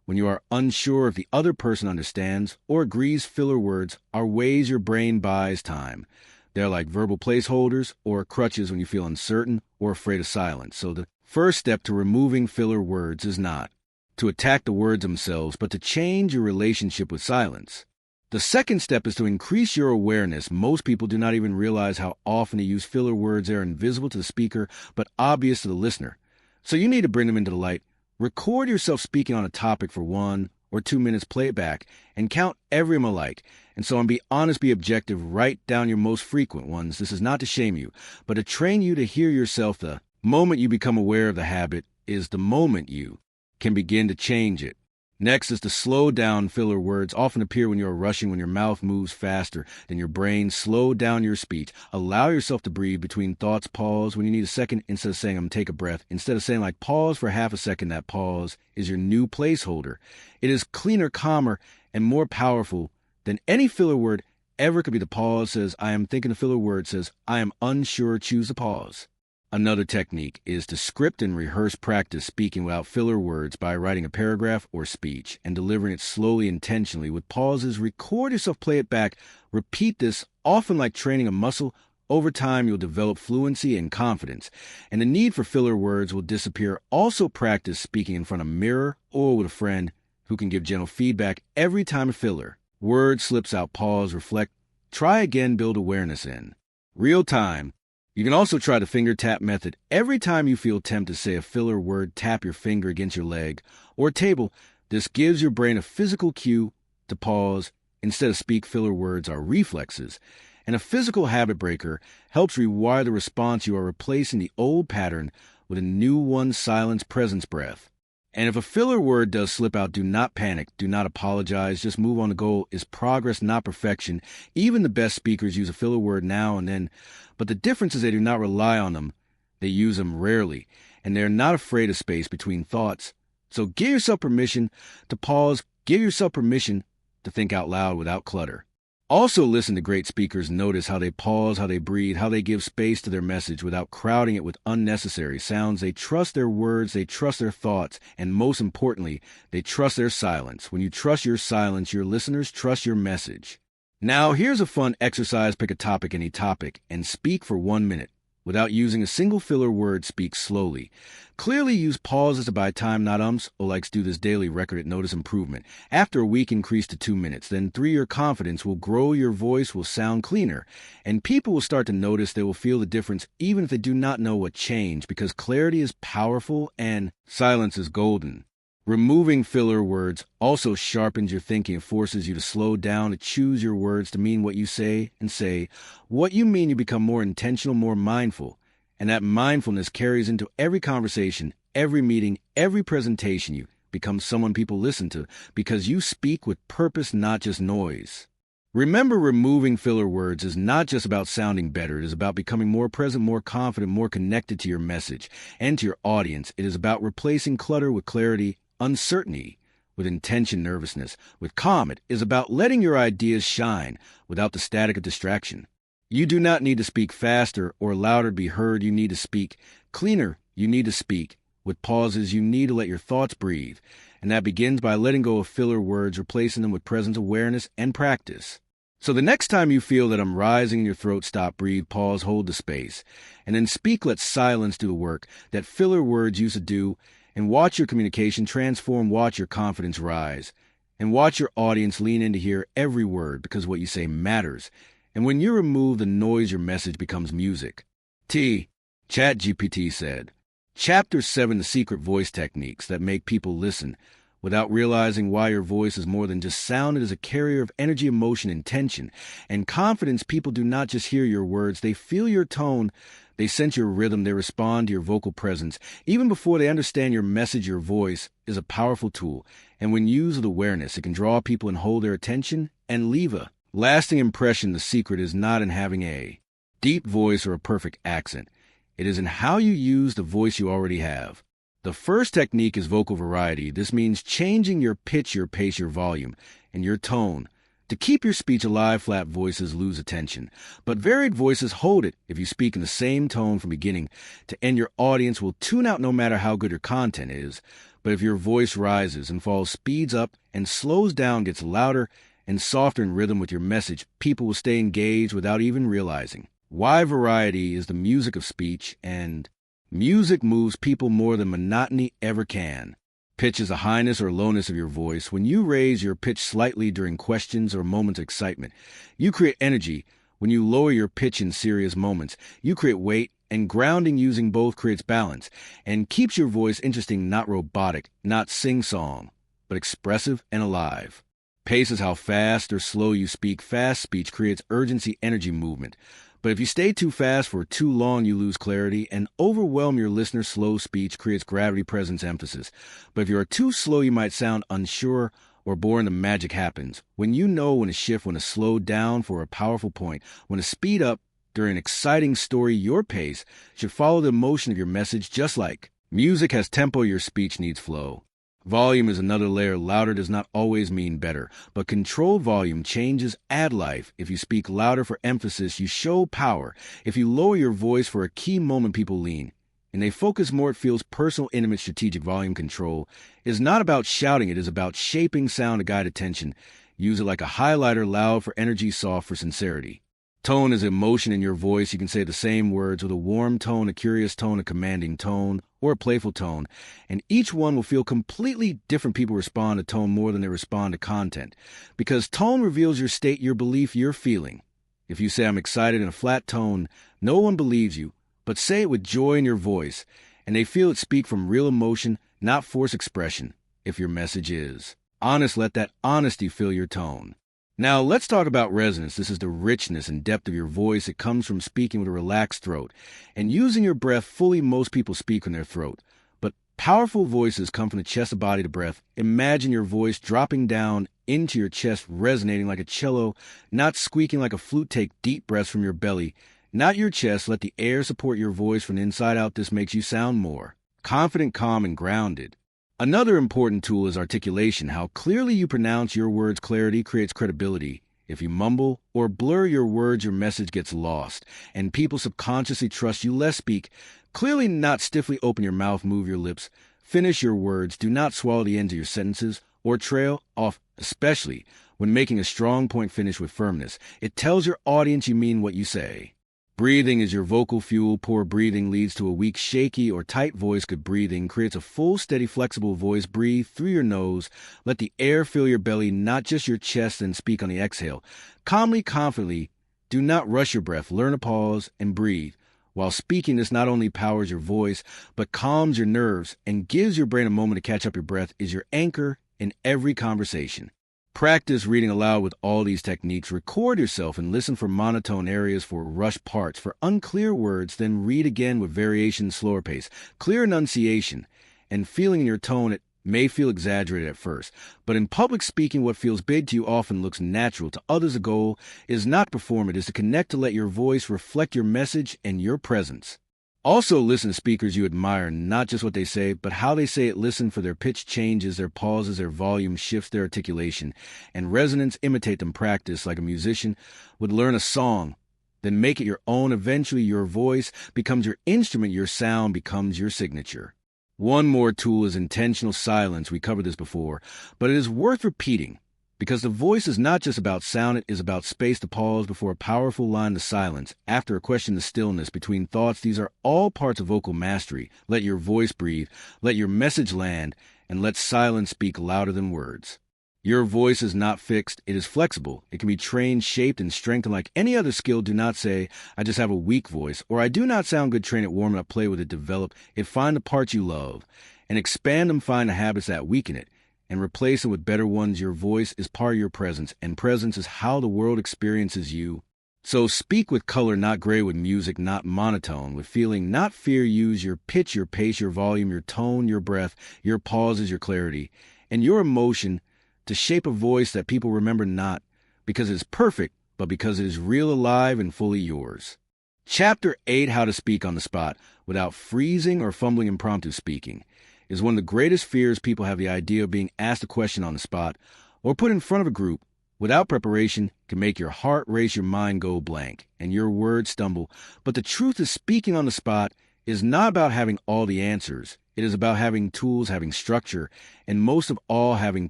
when you are unsure if the other person understands or agrees. Filler words are ways your brain buys time. They're like verbal placeholders or crutches when you feel uncertain or afraid of silence. So the first step to removing filler words is not to attack the words themselves, but to change your relationship with silence. The second step is to increase your awareness. Most people do not even realize how often they use filler words. They are invisible to the speaker, but obvious to the listener. So you need to bring them into the light. Record yourself speaking on a topic for 1 or 2 minutes, play it back, and count every them alike. And so be honest, be objective, write down your most frequent ones. This is not to shame you, but to train you to hear yourself. The moment you become aware of the habit is the moment you can begin to change it. Next is to slow down. Filler words often appear when you are rushing, when your mouth moves faster than your brain. Slow down your speech. Allow yourself to breathe between thoughts. Pause when you need a second. Instead of saying, take a breath. Instead of saying, like, pause for half a second, that pause is your new placeholder. It is cleaner, calmer, and more powerful than any filler word ever could be. The pause says, I am thinking. The filler word says, I am unsure. Choose the pause. Another technique is to script and rehearse. Practice speaking without filler words by writing a paragraph or speech and delivering it slowly, intentionally, with pauses. Record yourself, play it back. Repeat this, often like training a muscle. Over time, you'll develop fluency and confidence, and the need for filler words will disappear. Also, practice speaking in front of a mirror or with a friend who can give gentle feedback every time a filler word slips out. Pause, reflect, try again, build awareness in real time. You can also try the finger tap method. Every time you feel tempted to say a filler word, tap your finger against your leg or table. This gives your brain a physical cue to pause. Instead of speak, filler words are reflexes. And a physical habit breaker helps rewire the response. You are replacing the old pattern with a new one. Silence, presence, breath. And if a filler word does slip out, do not panic. Do not apologize. Just move on. The goal is progress, not perfection. Even the best speakers use a filler word now and then, but the difference is they do not rely on them. They use them rarely, and they're not afraid of space between thoughts. So give yourself permission to pause. Give yourself permission to think out loud without clutter. Also listen to great speakers. Notice how they pause, how they breathe, how they give space to their message without crowding it with unnecessary sounds. They trust their words, they trust their thoughts, and most importantly, they trust their silence. When you trust your silence, your listeners trust your message. Now, here's a fun exercise. Pick a topic, any topic, and speak for 1 minute. Without using a single filler word, speak slowly. Clearly use pauses to buy time, not ums. Olikes do this daily. Record it. Notice improvement. After a week, increase to 2 minutes. Then 3, your confidence will grow. Your voice will sound cleaner. And people will start to notice. They will feel the difference, even if they do not know what changed, because clarity is powerful and silence is golden. Removing filler words also sharpens your thinking. It forces you to slow down, to choose your words, to mean what you say, and say what you mean. You become more intentional, more mindful. And that mindfulness carries into every conversation, every meeting, every presentation. You become someone people listen to because you speak with purpose, not just noise. Remember, removing filler words is not just about sounding better. It is about becoming more present, more confident, more connected to your message and to your audience. It is about replacing clutter with clarity, uncertainty with intention, nervousness with calm. It is about letting your ideas shine without the static of distraction. You do not need to speak faster or louder to be heard. You need to speak cleaner. You need to speak with pauses. You need to let your thoughts breathe. And that begins by letting go of filler words, replacing them with presence, awareness, and practice. So the next time you feel that I'm rising in your throat, stop, breathe, pause, hold the space, and then speak. Let silence do the work that filler words used to do. And watch your communication transform, watch your confidence rise, and watch your audience lean in to hear every word, because what you say matters. And when you remove the noise, your message becomes music. ChatGPT said, Chapter 7, the secret voice techniques that make people listen without realizing why. Your voice is more than just sound. It is a carrier of energy, emotion, intention, and confidence. People do not just hear your words, they feel your tone. They sense your rhythm, they respond to your vocal presence. Even before they understand your message, your voice is a powerful tool. And when used with awareness, it can draw people and hold their attention and leave a lasting impression. The secret is not in having a deep voice or a perfect accent. It is in how you use the voice you already have. The first technique is vocal variety. This means changing your pitch, your pace, your volume, and your tone. To keep your speech alive, flat voices lose attention, but varied voices hold it. If you speak in the same tone from beginning to end, your audience will tune out no matter how good your content is. But if your voice rises and falls, speeds up and slows down, gets louder and softer in rhythm with your message, people will stay engaged without even realizing. Why variety is the music of speech, and music moves people more than monotony ever can. Pitch is the highness or lowness of your voice. When you raise your pitch slightly during questions or moments of excitement, you create energy. When you lower your pitch in serious moments, you create weight, and grounding using both creates balance and keeps your voice interesting, not robotic, not sing-song, but expressive and alive. Pace is how fast or slow you speak. Fast speech creates urgency, energy, movement. But if you stay too fast for too long, you lose clarity and overwhelm your listener. Slow speech creates gravity, presence, emphasis. But if you are too slow, you might sound unsure or boring. The magic happens when you know when to shift, when to slow down for a powerful point, when to speed up during an exciting story. Your pace should follow the emotion of your message. Just like music has tempo, your speech needs flow. Volume is another layer. Louder does not always mean better, but controlled volume changes, add life. If you speak louder for emphasis, you show power. If you lower your voice for a key moment, people lean, and they focus more. It feels personal, intimate. Strategic volume control is not about shouting. It is about shaping sound to guide attention. Use it like a highlighter, loud for energy, soft for sincerity. Tone is emotion in your voice. You can say the same words with a warm tone, a curious tone, a commanding tone, or a playful tone, and each one will feel completely different. People respond to tone more than they respond to content, because tone reveals your state, your belief, your feeling. If you say, "I'm excited," in a flat tone, no one believes you, but say it with joy in your voice, and they feel it. Speak from real emotion, not forced expression. If your message is honest, let that honesty fill your tone. Now, let's talk about resonance. This is the richness and depth of your voice. It comes from speaking with a relaxed throat and using your breath fully. Most people speak from their throat, but powerful voices come from the chest, the body, the breath. Imagine your voice dropping down into your chest, resonating like a cello, not squeaking like a flute. Take deep breaths from your belly, not your chest. Let the air support your voice from the inside out. This makes you sound more confident, calm, and grounded. Another important tool is articulation. How clearly you pronounce your words. Clarity creates credibility. If you mumble or blur your words, your message gets lost, and people subconsciously trust you less. Speak clearly, not stiffly. Open your mouth, move your lips. Finish your words. Do not swallow the ends of your sentences or trail off, especially when making a strong point. Finish with firmness. It tells your audience you mean what you say. Breathing is your vocal fuel. Poor breathing leads to a weak, shaky, or tight voice. Good breathing creates a full, steady, flexible voice. Breathe through your nose. Let the air fill your belly, not just your chest, and speak on the exhale. Calmly, confidently. Do not rush your breath. Learn to pause and breathe. While speaking, this not only powers your voice, but calms your nerves and gives your brain a moment to catch up. Your breath is your anchor in every conversation. Practice reading aloud with all these techniques. Record yourself and listen for monotone areas, for rushed parts, for unclear words. Then read again with variation, slower pace, clear enunciation, and feeling in your tone. It may feel exaggerated at first, but in public speaking, what feels big to you often looks natural to others. The goal is not to perform. It is to connect, to let your voice reflect your message and your presence. Also, listen to speakers you admire, not just what they say, but how they say it. Listen for their pitch changes, their pauses, their volume shifts, their articulation, and resonance. Imitate them. Practice like a musician would learn a song, then make it your own. Eventually, your voice becomes your instrument, your sound becomes your signature. One more tool is intentional silence. We covered this before, but it is worth repeating. Because the voice is not just about sound, it is about space. To pause before a powerful line, the silence. After a question, the stillness. Between thoughts, these are all parts of vocal mastery. Let your voice breathe, let your message land, and let silence speak louder than words. Your voice is not fixed, it is flexible. It can be trained, shaped, and strengthened like any other skill. Do not say, "I just have a weak voice," or "I do not sound good." Train it, warm it up, play with it, develop it. Find the parts you love, and expand them. Find the habits that weaken it, and replace them with better ones. Your voice is part of your presence, and presence is how the world experiences you. So speak with color, not gray, with music, not monotone, with feeling, not fear. Use your pitch, your pace, your volume, your tone, your breath, your pauses, your clarity, and your emotion to shape a voice that people remember, not because it's perfect, but because it is real, alive, and fully yours. Chapter 8, How to Speak on the Spot Without Freezing or Fumbling. Impromptu speaking is one of the greatest fears people have. The idea of being asked a question on the spot or put in front of a group without preparation can make your heart race, your mind go blank, and your words stumble. But the truth is, speaking on the spot is not about having all the answers. It is about having tools, having structure, and most of all, having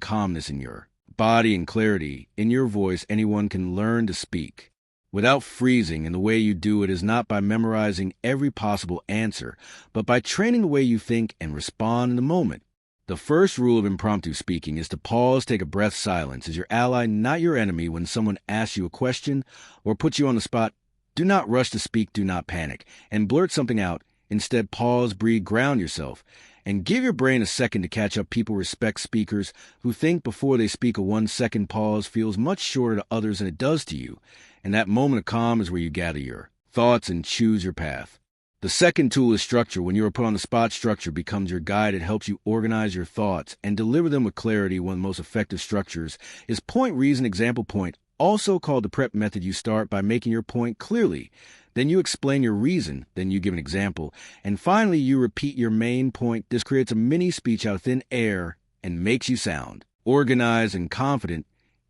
calmness in your body and clarity in your voice. Anyone can learn to speak without freezing, and the way you do it is not by memorizing every possible answer, but by training the way you think and respond in the moment. The first rule of impromptu speaking is to pause, take a breath. Silence is your ally, not your enemy. When someone asks you a question or puts you on the spot, do not rush to speak, do not panic, and blurt something out. Instead, pause, breathe, ground yourself, and give your brain a second to catch up. People respect speakers who think before they speak. A 1-second pause feels much shorter to others than it does to you, and that moment of calm is where you gather your thoughts and choose your path. The second tool is structure. When you are put on the spot, structure becomes your guide. It helps you organize your thoughts and deliver them with clarity. One of the most effective structures is point, reason, example, point, also called the prep method. You start by making your point clearly. Then you explain your reason. Then you give an example. And finally, you repeat your main point. This creates a mini speech out of thin air and makes you sound organized and confident,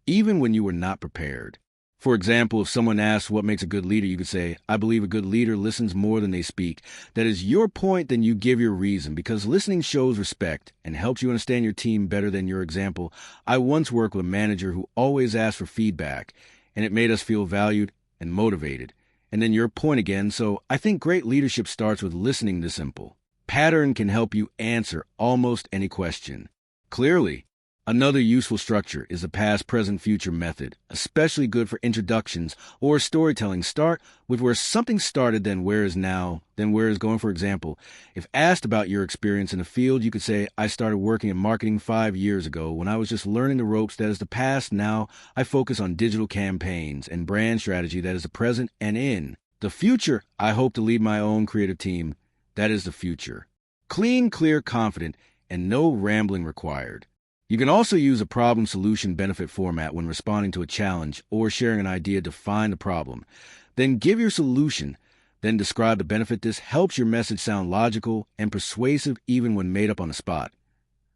even when you were not prepared. For example, if someone asks what makes a good leader, you could say, I believe a good leader listens more than they speak. That is your point. Then you give your reason, because listening shows respect and helps you understand your team better than your example. I once worked with a manager who always asked for feedback, and it made us feel valued and motivated. And then your point again. So I think great leadership starts with listening. This simple pattern can help you answer almost any question clearly. Another useful structure is the past, present, future method, especially good for introductions or storytelling. Start with where something started, then where is now, then where is going. For example, if asked about your experience in the field, you could say, I started working in marketing 5 years ago when I was just learning the ropes. That is the past. Now I focus on digital campaigns and brand strategy. That is the present. And in the future, I hope to lead my own creative team. That is the future. Clean, clear, confident, and no rambling required. You can also use a problem-solution-benefit format when responding to a challenge or sharing an idea. Define the problem, then give your solution, then describe the benefit. This helps your message sound logical and persuasive even when made up on the spot.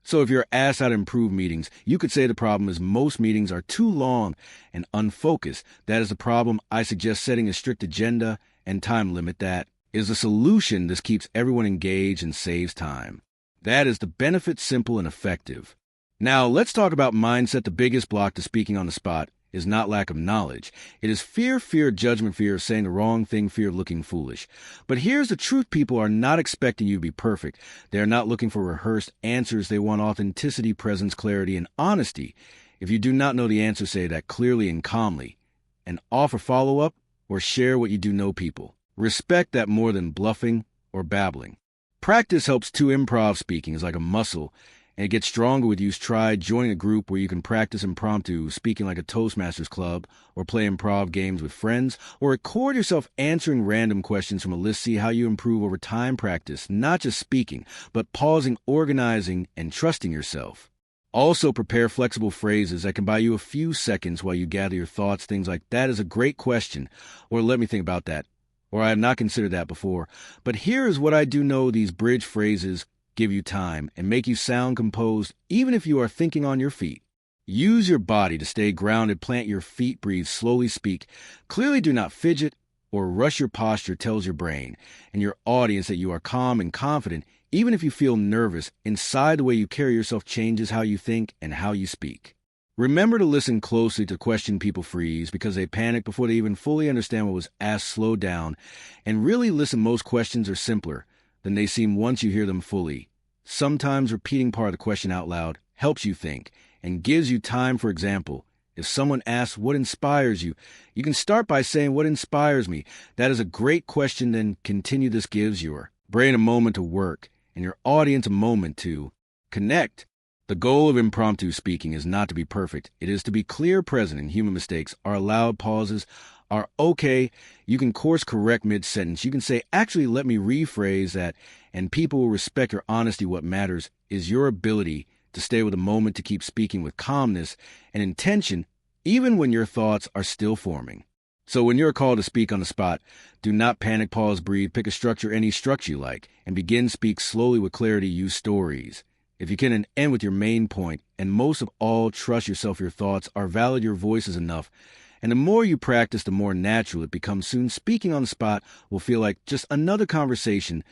So if you're asked how to improve meetings, you could say the problem is most meetings are too long and unfocused. That is the problem. I suggest setting a strict agenda and time limit. That is the solution. This keeps everyone engaged and saves time. That is the benefit, simple and effective. Now, let's talk about mindset. The biggest block to speaking on the spot is not lack of knowledge. It is fear of judgment, fear of saying the wrong thing, fear of looking foolish. But here's the truth. People are not expecting you to be perfect. They are not looking for rehearsed answers. They want authenticity, presence, clarity, and honesty. If you do not know the answer, say that clearly and calmly, and offer follow-up or share what you do know. People respect that more than bluffing or babbling. Practice helps too. Improv speaking is like a muscle, and it gets stronger with use. Try joining a group where you can practice impromptu speaking, like a Toastmasters club, or play improv games with friends, or record yourself answering random questions from a list. See how you improve over time. Practice not just speaking, but pausing, organizing, and trusting yourself. Also, prepare flexible phrases that can buy you a few seconds while you gather your thoughts. Things like, that is a great question, or let me think about that, or I have not considered that before. But here is what I do know. These bridge phrases give you time and make you sound composed even if you are thinking on your feet. Use your body to stay grounded. Plant your feet, breathe slowly, speak clearly. Do not fidget or rush. Your posture tells your brain and your audience that you are calm and confident. Even if you feel nervous, inside, the way you carry yourself changes how you think and how you speak. Remember to listen closely. To question, people freeze because they panic before they even fully understand what was asked. Slow down and really listen. Most questions are simpler than they seem once you hear them fully. Sometimes repeating part of the question out loud helps you think and gives you time. For example, if someone asks what inspires you, you can start by saying, what inspires me? That is a great question. Then continue. This gives your brain a moment to work and your audience a moment to connect. The goal of impromptu speaking is not to be perfect. It is to be clear, present, and human mistakes are allowed. Pauses are okay. You can course correct mid-sentence. You can say, actually, let me rephrase that, and people will respect your honesty. What matters is your ability to stay with the moment, to keep speaking with calmness and intention, even when your thoughts are still forming. So when you're called to speak on the spot, do not panic, pause, breathe, pick a structure, any structure you like, and begin speak slowly with clarity. Use stories. If you can, and end with your main point, and most of all, trust yourself. Your thoughts are valid. Your voice is enough. And the more you practice, the more natural it becomes. Soon, speaking on the spot will feel like just another conversation,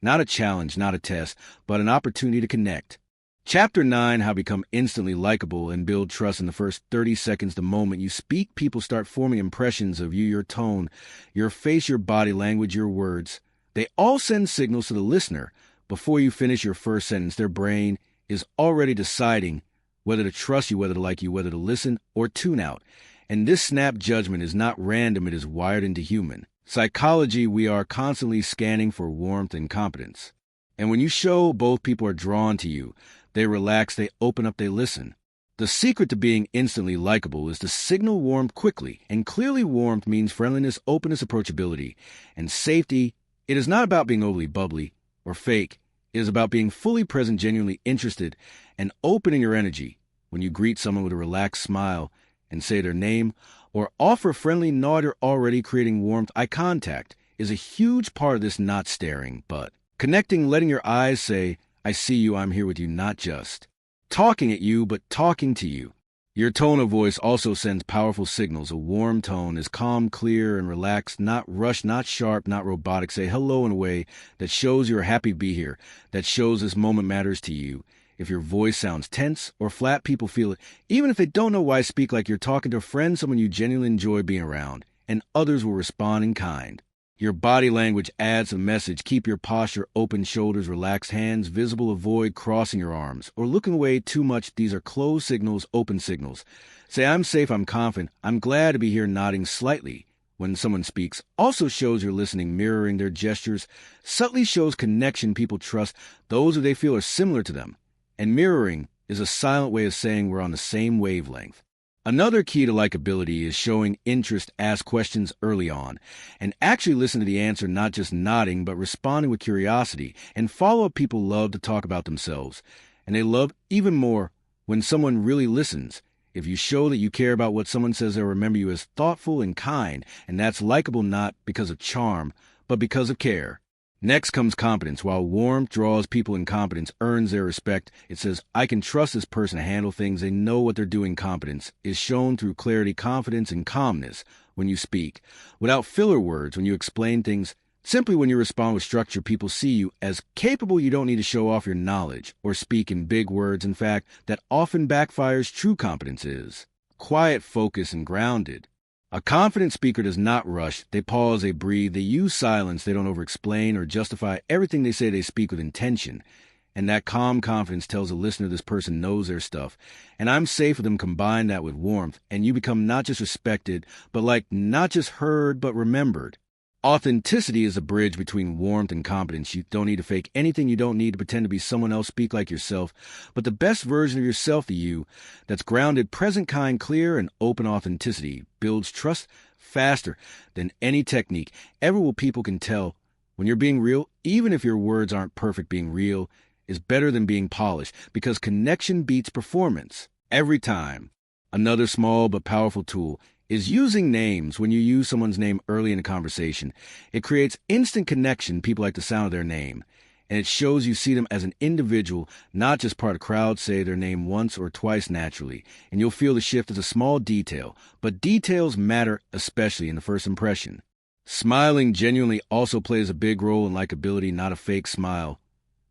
not a challenge, not a test, but an opportunity to connect. Chapter 9, How to Become Instantly Likable and Build Trust. In the first 30 seconds, the moment you speak, people start forming impressions of you, your tone, your face, your body language, your words. They all send signals to the listener. Before you finish your first sentence, their brain is already deciding whether to trust you, whether to like you, whether to listen or tune out. And this snap judgment is not random, it is wired into human psychology. We are constantly scanning for warmth and competence. And when you show both, people are drawn to you. They relax, they open up, they listen. The secret to being instantly likable is to signal warmth quickly. And clearly, warmth means friendliness, openness, approachability, and safety. It is not about being overly bubbly or fake. It is about being fully present, genuinely interested, and opening your energy. When you greet someone with a relaxed smile and say their name, or offer a friendly nod, you're already creating warmth. Eye contact is a huge part of this, not staring, but connecting, letting your eyes say, I see you, I'm here with you, not just talking at you, but talking to you. Your tone of voice also sends powerful signals. A warm tone is calm, clear, and relaxed, not rushed, not sharp, not robotic. Say hello in a way that shows you're happy to be here, that shows this moment matters to you. If your voice sounds tense or flat, people feel it. Even if they don't know why, speak like you're talking to a friend, someone you genuinely enjoy being around, and others will respond in kind. Your body language adds a message. Keep your posture open, shoulders relaxed, hands visible. Avoid crossing your arms or looking away too much. These are closed signals, open signals. Say, I'm safe, I'm confident, I'm glad to be here, nodding slightly when someone speaks. Also shows you're listening, mirroring their gestures. Subtly shows connection. People trust those who they feel are similar to them. And mirroring is a silent way of saying we're on the same wavelength. Another key to likability is showing interest. Ask questions early on and actually listen to the answer, not just nodding, but responding with curiosity. And follow-up, people love to talk about themselves, and they love even more when someone really listens. If you show that you care about what someone says, they'll remember you as thoughtful and kind, and that's likable not because of charm, but because of care. Next comes competence. While warmth draws people in, competence earns their respect. It says, I can trust this person to handle things. They know what they're doing. Competence is shown through clarity, confidence, and calmness when you speak. Without filler words, when you explain things, simply when you respond with structure, people see you as capable. You don't need to show off your knowledge or speak in big words. In fact, that often backfires. True competence is quiet, focused, and grounded. A confident speaker does not rush. They pause, they breathe, they use silence. They don't over-explain or justify everything they say. They speak with intention. And that calm confidence tells the listener this person knows their stuff. And I'm safe with them. Combine that with warmth, and you become not just respected, but not just heard, but remembered. Authenticity is a bridge between warmth and competence. You don't need to fake anything. You don't need to pretend to be someone else. Speak like yourself, but the best version of yourself to you, that's grounded, present, kind, clear, and open. Authenticity builds trust faster than any technique ever will. People can tell when you're being real, even if your words aren't perfect. Being real is better than being polished, because connection beats performance every time. Another small but powerful tool is using names. When you use someone's name early in a conversation, it creates instant connection. People like the sound of their name, and it shows you see them as an individual, not just part of a crowd. Say their name once or twice naturally, and you'll feel the shift. As a small detail, but details matter, especially in the first impression. Smiling genuinely also plays a big role in likability. Not a fake smile,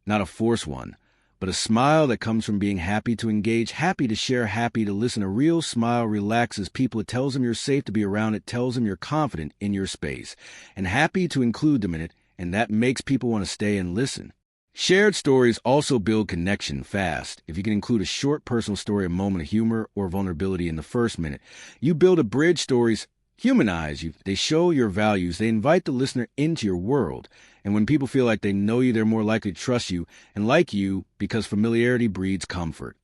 not a forced one, but a smile that comes from being happy to engage, happy to share, happy to listen. A real smile relaxes people. It tells them you're safe to be around. It tells them you're confident in your space and happy to include them in it, and that makes people want to stay and listen. Shared stories also build connection fast. If you can include a short personal story, a moment of humor or vulnerability in the first minute, you build a bridge. Stories humanize you. They show your values. They invite the listener into your world. And when people feel like they know you, they're more likely to trust you and like you, because familiarity breeds comfort.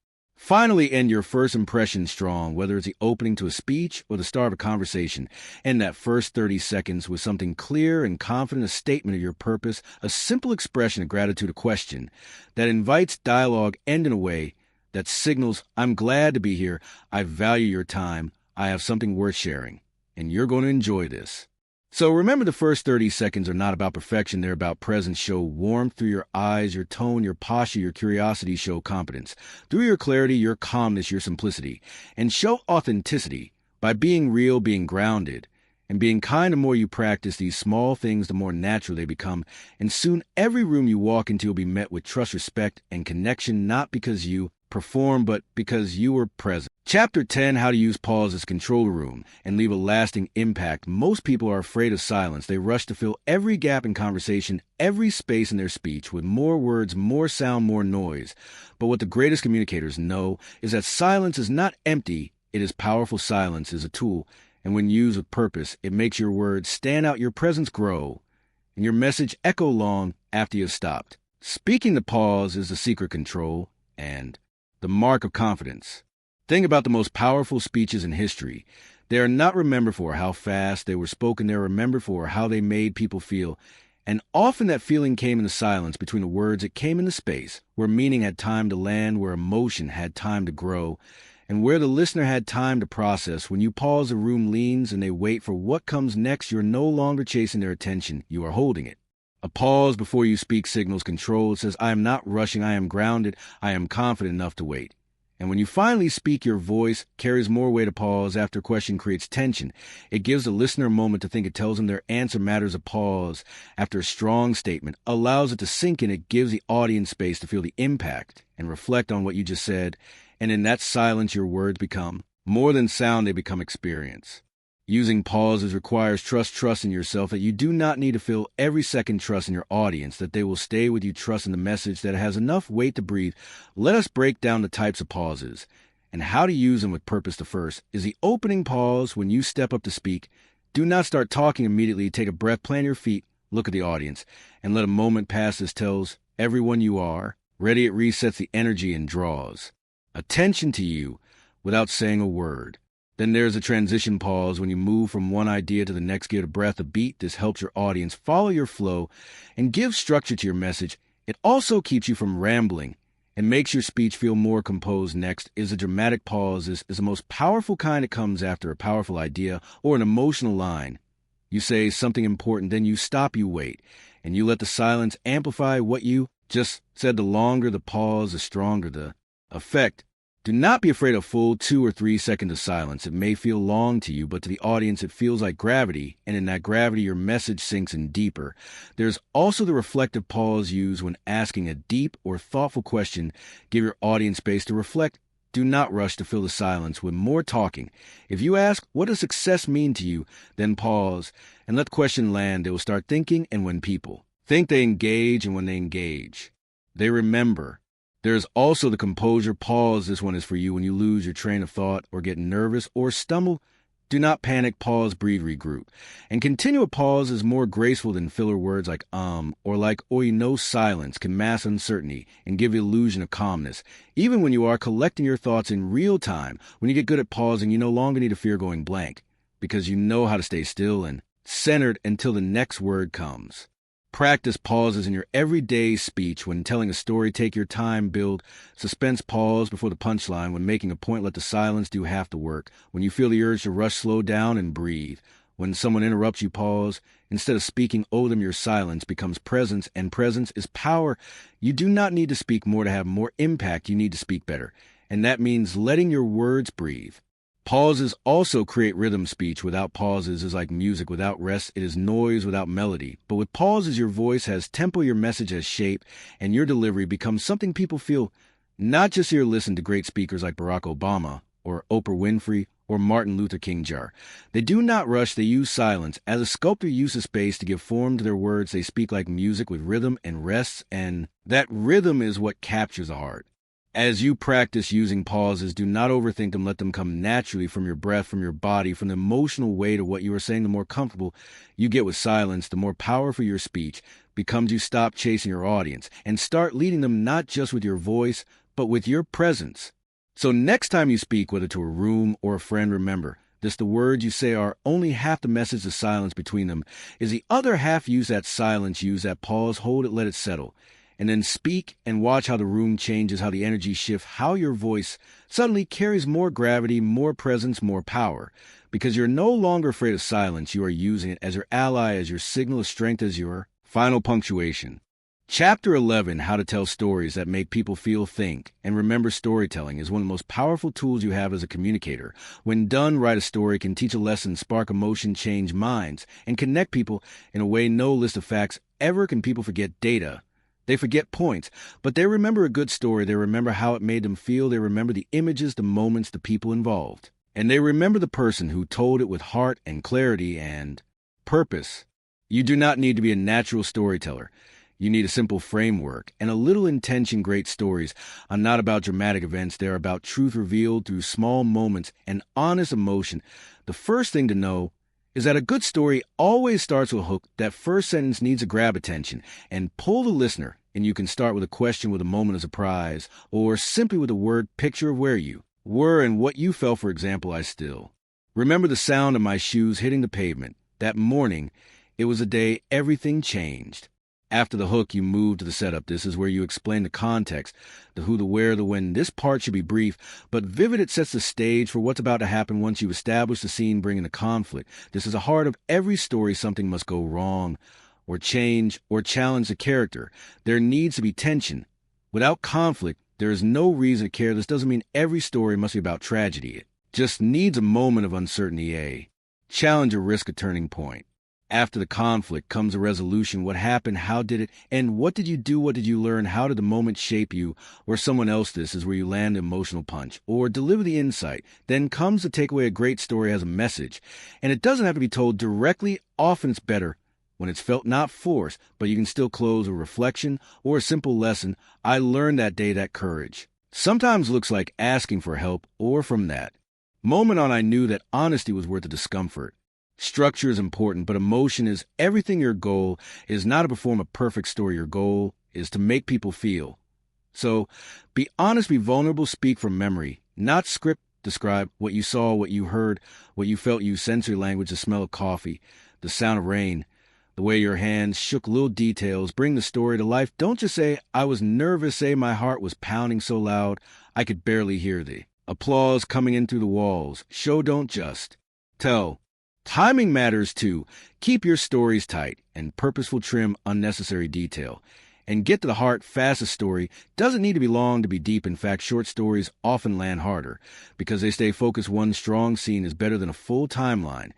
Finally, end your first impression strong, whether it's the opening to a speech or the start of a conversation. End that first 30 seconds with something clear and confident, a statement of your purpose, a simple expression of gratitude, a question that invites dialogue. End in a way that signals, I'm glad to be here, I value your time, I have something worth sharing, and you're going to enjoy this. So remember, the first 30 seconds are not about perfection. They're about presence. Show warmth through your eyes, your tone, your posture, your curiosity. Show competence through your clarity, your calmness, your simplicity. And show authenticity by being real, being grounded, and being kind. The more you practice these small things, the more natural they become. And soon every room you walk into will be met with trust, respect, and connection, not because you perform, but because you were present. Chapter 10, How to Use Pause as a Control Room and Leave a Lasting Impact. Most people are afraid of silence. They rush to fill every gap in conversation, every space in their speech with more words, more sound, more noise. But what the greatest communicators know is that silence is not empty. It is powerful. Silence is a tool, and when used with purpose, it makes your words stand out, your presence grow, and your message echo long after you've stopped. Speaking to pause is the secret control and the mark of confidence. Think about the most powerful speeches in history. They are not remembered for how fast they were spoken. They are remembered for how they made people feel. And often that feeling came in the silence between the words. It came in the space where meaning had time to land, where emotion had time to grow, and where the listener had time to process. When you pause, the room leans and they wait for what comes next. You're no longer chasing their attention. You are holding it. A pause before you speak signals control. It says, I am not rushing. I am grounded. I am confident enough to wait. And when you finally speak, your voice carries more weight. A pause after a question creates tension. It gives the listener a moment to think. It tells them their answer matters. A pause after a strong statement allows it to sink in. It gives the audience space to feel the impact and reflect on what you just said. And in that silence, your words become more than sound. They become experience. Using pauses requires trust in yourself, that you do not need to fill every second. Trust in your audience, that they will stay with you. Trust in the message, that it has enough weight to breathe. Let us break down the types of pauses and how to use them with purpose. The first is the opening pause. When you step up to speak, do not start talking immediately. Take a breath, plant your feet, look at the audience, and let a moment pass. This tells everyone you are ready. It resets the energy and draws attention to you without saying a word. Then there's a transition pause. When you move from one idea to the next, give a breath, a beat. This helps your audience follow your flow and give structure to your message. It also keeps you from rambling and makes your speech feel more composed. Next is a dramatic pause. This is the most powerful kind. It comes after a powerful idea or an emotional line. You say something important, then you stop, you wait, and you let the silence amplify what you just said. The longer the pause, the stronger the effect. Do not be afraid of full 2 or 3 seconds of silence. It may feel long to you, but to the audience it feels like gravity, and in that gravity your message sinks in deeper. There's also the reflective pause used when asking a deep or thoughtful question. Give your audience space to reflect. Do not rush to fill the silence with more talking. If you ask, what does success mean to you? Then pause and let the question land. They will start thinking, and when people think, they engage, and when they engage, they remember. There's also the composure pause. This one is for you when you lose your train of thought or get nervous or stumble. Do not panic. Pause, breathe, regroup. And continue. A pause is more graceful than filler words like or like or. Silence can mask uncertainty and give the illusion of calmness. Even when you are collecting your thoughts in real time, when you get good at pausing, you no longer need to fear going blank because you know how to stay still and centered until the next word comes. Practice pauses in your everyday speech. When telling a story, take your time, build suspense, pause before the punchline. When making a point, let the silence do half the work. When you feel the urge to rush, slow down and breathe. When someone interrupts you, pause. Instead of speaking, owe them your silence becomes presence, and presence is power. You do not need to speak more to have more impact. You need to speak better, and that means letting your words breathe. Pauses also create rhythm. Speech without pauses is like music without rest. It is noise without melody. But with pauses, your voice has tempo, your message has shape, and your delivery becomes something people feel. Not just here. Listen to great speakers like Barack Obama or Oprah Winfrey or Martin Luther King Jr. They do not rush. They use silence. As a sculptor uses space to give form to their words, they speak like music with rhythm and rests, and that rhythm is what captures the heart. As you practice using pauses, do not overthink them. Let them come naturally from your breath, from your body, from the emotional weight of what you are saying. The more comfortable you get with silence, the more powerful your speech becomes. You stop chasing your audience and start leading them not just with your voice, but with your presence. So next time you speak, whether to a room or a friend, remember this: the words you say are only half the message. The silence between them is the other half. Use that silence, use that pause, hold it, let it settle. And then speak and watch how the room changes, how the energy shifts, how your voice suddenly carries more gravity, more presence, more power. Because you're no longer afraid of silence, you are using it as your ally, as your signal of strength, as your final punctuation. Chapter 11, How to Tell Stories That Make People Feel, Think, and Remember. Storytelling is one of the most powerful tools you have as a communicator. When done right, a story can teach a lesson, spark emotion, change minds, and connect people in a way no list of facts ever can. People forget data. They forget points, but they remember a good story. They remember how it made them feel. They remember the images, the moments, the people involved. And they remember the person who told it with heart and clarity and purpose. You do not need to be a natural storyteller. You need a simple framework and a little intention. Great stories are not about dramatic events. They are about truth revealed through small moments and honest emotion. The first thing to know is that a good story always starts with a hook. That first sentence needs to grab attention and pull the listener. And you can start with a question, with a moment of surprise, or simply with a word picture of where you were and what you felt. For example, I still remember the sound of my shoes hitting the pavement. That morning, it was a day everything changed. After the hook, you move to the setup. This is where you explain the context, the who, the where, the when. This part should be brief, but vivid. It sets the stage for what's about to happen once you establish the scene, bringing the conflict. This is the heart of every story. Something must go wrong, or change, or challenge the character. There needs to be tension. Without conflict, there is no reason to care. This doesn't mean every story must be about tragedy. It just needs a moment of uncertainty, a challenge, or risk, a turning point. After the conflict comes a resolution. What happened? How did it? And what did you do? What did you learn? How did the moment shape you or someone else? This is where you land the emotional punch or deliver the insight. Then comes the takeaway. A great story has a message, and it doesn't have to be told directly. Often it's better when it's felt, not forced, but you can still close a reflection or a simple lesson. I learned that day that courage sometimes looks like asking for help, or from that moment on, I knew that honesty was worth the discomfort. Structure is important, but emotion is everything. Your goal is not to perform a perfect story. Your goal is to make people feel. So be honest, be vulnerable, speak from memory, not script. Describe what you saw, what you heard, what you felt. Use sensory language, the smell of coffee, the sound of rain, the way your hands shook. Little details bring the story to life. Don't just say, I was nervous. Say, my heart was pounding so loud I could barely hear the applause coming in through the walls. Show, don't just tell. Timing matters too. Keep your stories tight and purposeful. Trim unnecessary detail and get to the heart fast. A story doesn't need to be long to be deep. In fact, short stories often land harder because they stay focused. One strong scene is better than a full timeline.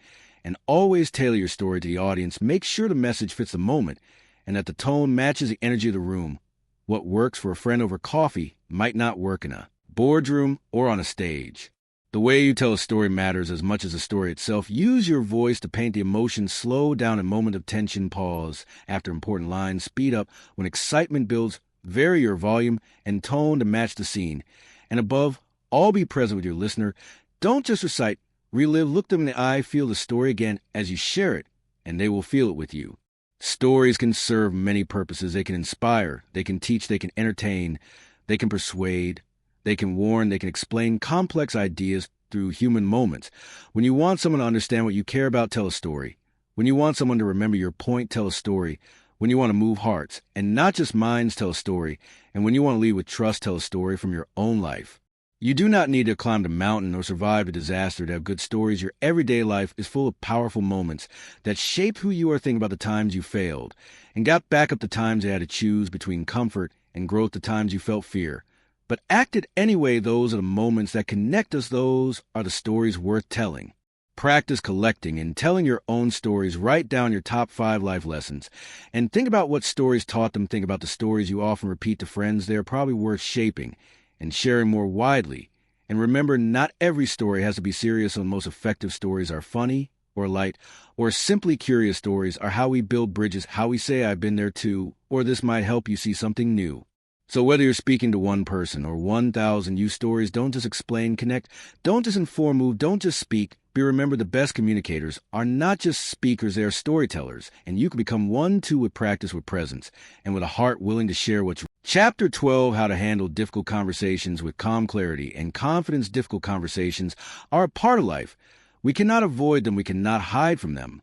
And always tailor your story to the audience. Make sure the message fits the moment and that the tone matches the energy of the room. What works for a friend over coffee might not work in a boardroom or on a stage. The way you tell a story matters as much as the story itself. Use your voice to paint the emotion. Slow down in moment of tension. Pause after important lines. Speed up when excitement builds. Vary your volume and tone to match the scene. And above all, be present with your listener. Don't just recite. Relive, look them in the eye, feel the story again as you share it, and they will feel it with you. Stories can serve many purposes. They can inspire, they can teach, they can entertain, they can persuade, they can warn, they can explain complex ideas through human moments. When you want someone to understand what you care about, tell a story. When you want someone to remember your point, tell a story. When you want to move hearts, and not just minds, tell a story. And when you want to lead with trust, tell a story from your own life. You do not need to climb the mountain or survive a disaster to have good stories. Your everyday life is full of powerful moments that shape who you are. Think about the times you failed and got back up, the times you had to choose between comfort and growth, the times you felt fear, but acted anyway. Those are the moments that connect us. Those are the stories worth telling. Practice collecting and telling your own stories. Write down your top 5 life lessons and think about what stories taught them. Think about the stories you often repeat to friends. They're probably worth shaping and sharing more widely. And remember, not every story has to be serious. Some most effective stories are funny or light or simply curious. Stories are how we build bridges, how we say, I've been there too, or this might help you see something new. So whether you're speaking to one person or 1,000, use stories. Don't just explain, connect. Don't just inform, move. Don't just speak. Be remember, the best communicators are not just speakers, they are storytellers. And you can become one too with practice, with presence, and with a heart willing to share what's Chapter 12, How to Handle Difficult Conversations with Calm Clarity and Confidence. Difficult conversations are a part of life. We cannot avoid them. We cannot hide from them.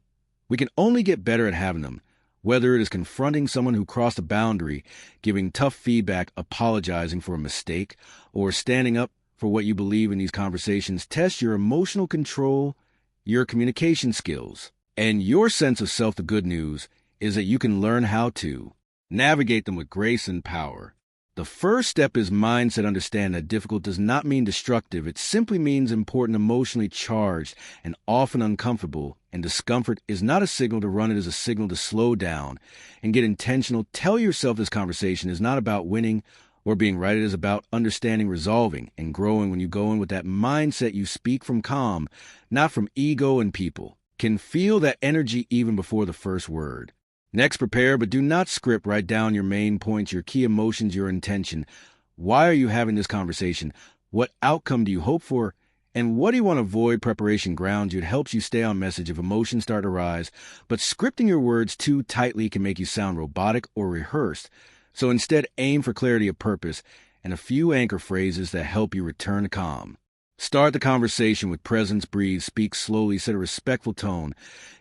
We can only get better at having them. Whether it is confronting someone who crossed a boundary, giving tough feedback, apologizing for a mistake, or standing up for what you believe in these conversations, test your emotional control, your communication skills, and your sense of self. The good news is that you can learn how to navigate them with grace and power. The first step is mindset. Understand that difficult does not mean destructive. It simply means important, emotionally charged, and often uncomfortable. And discomfort is not a signal to run. It is a signal to slow down and get intentional. Tell yourself this conversation is not about winning or being right. It is about understanding, resolving, and growing. When you go in with that mindset, you speak from calm, not from ego, and people can feel that energy even before the first word. Next, prepare, but do not script. Write down your main points, your key emotions, your intention. Why are you having this conversation? What outcome do you hope for? And what do you want to avoid? Preparation grounds you. It helps you stay on message if emotions start to rise. But scripting your words too tightly can make you sound robotic or rehearsed. So instead, aim for clarity of purpose and a few anchor phrases that help you return to calm. Start the conversation with presence, breathe, speak slowly, set a respectful tone.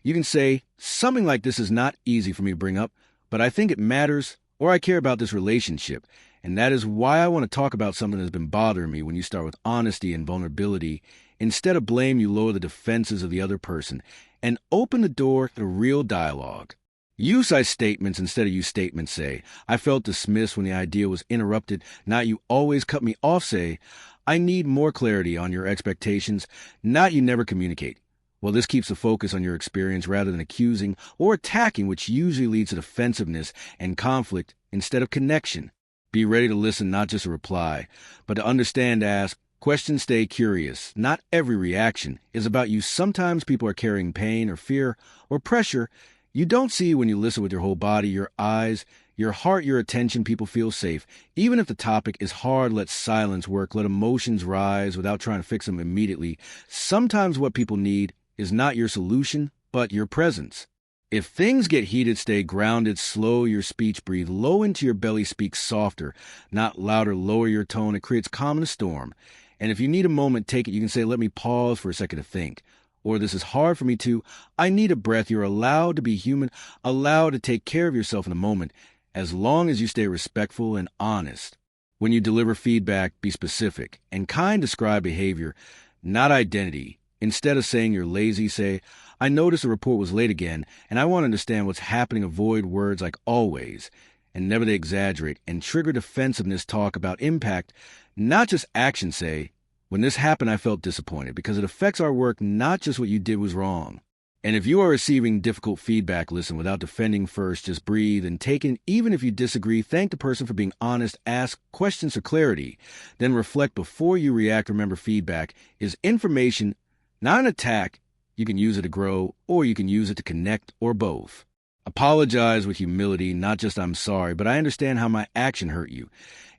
You can say something like, "This is not easy for me to bring up, but I think it matters, or I care about this relationship, and that is why I want to talk about something that's been bothering me." When you start with honesty and vulnerability, instead of blame, you lower the defenses of the other person and open the door to real dialogue. Use I statements instead of you statements. Say, "I felt dismissed when the idea was interrupted. Not you always cut me off." Say, "I need more clarity on your expectations." Not you never communicate. Well, this keeps the focus on your experience rather than accusing or attacking, which usually leads to defensiveness and conflict instead of connection. Be ready to listen, not just a reply, but to understand, ask questions, stay curious. Not every reaction is about you. Sometimes people are carrying pain or fear or pressure you don't see when you listen with your whole body, your eyes, your heart, your attention. People feel safe. Even if the topic is hard, let silence work. Let emotions rise without trying to fix them immediately. Sometimes what people need is not your solution, but your presence. If things get heated, stay grounded, slow your speech, breathe low into your belly, speak softer, not louder, lower your tone. It creates calm in a storm. And if you need a moment, take it. You can say, "Let me pause for a second to think." Or, "This is hard for me too. I need a breath." You're allowed to be human, allowed to take care of yourself in a moment, as long as you stay respectful and honest. When you deliver feedback, be specific and kind. Describe behavior, not identity. Instead of saying you're lazy, say, "I noticed the report was late again, and I want to understand what's happening." Avoid words like always, and never to exaggerate, and trigger defensiveness. Talk about impact, not just action. Say, "When this happened, I felt disappointed," because it affects our work, not just what you did was wrong. And if you are receiving difficult feedback, listen without defending first. Just breathe and take it. Even if you disagree, thank the person for being honest. Ask questions for clarity. Then reflect before you react. Remember, feedback is information, not an attack. You can use it to grow, or you can use it to connect, or both. Apologize with humility, not just "I'm sorry, but I understand how my action hurt you,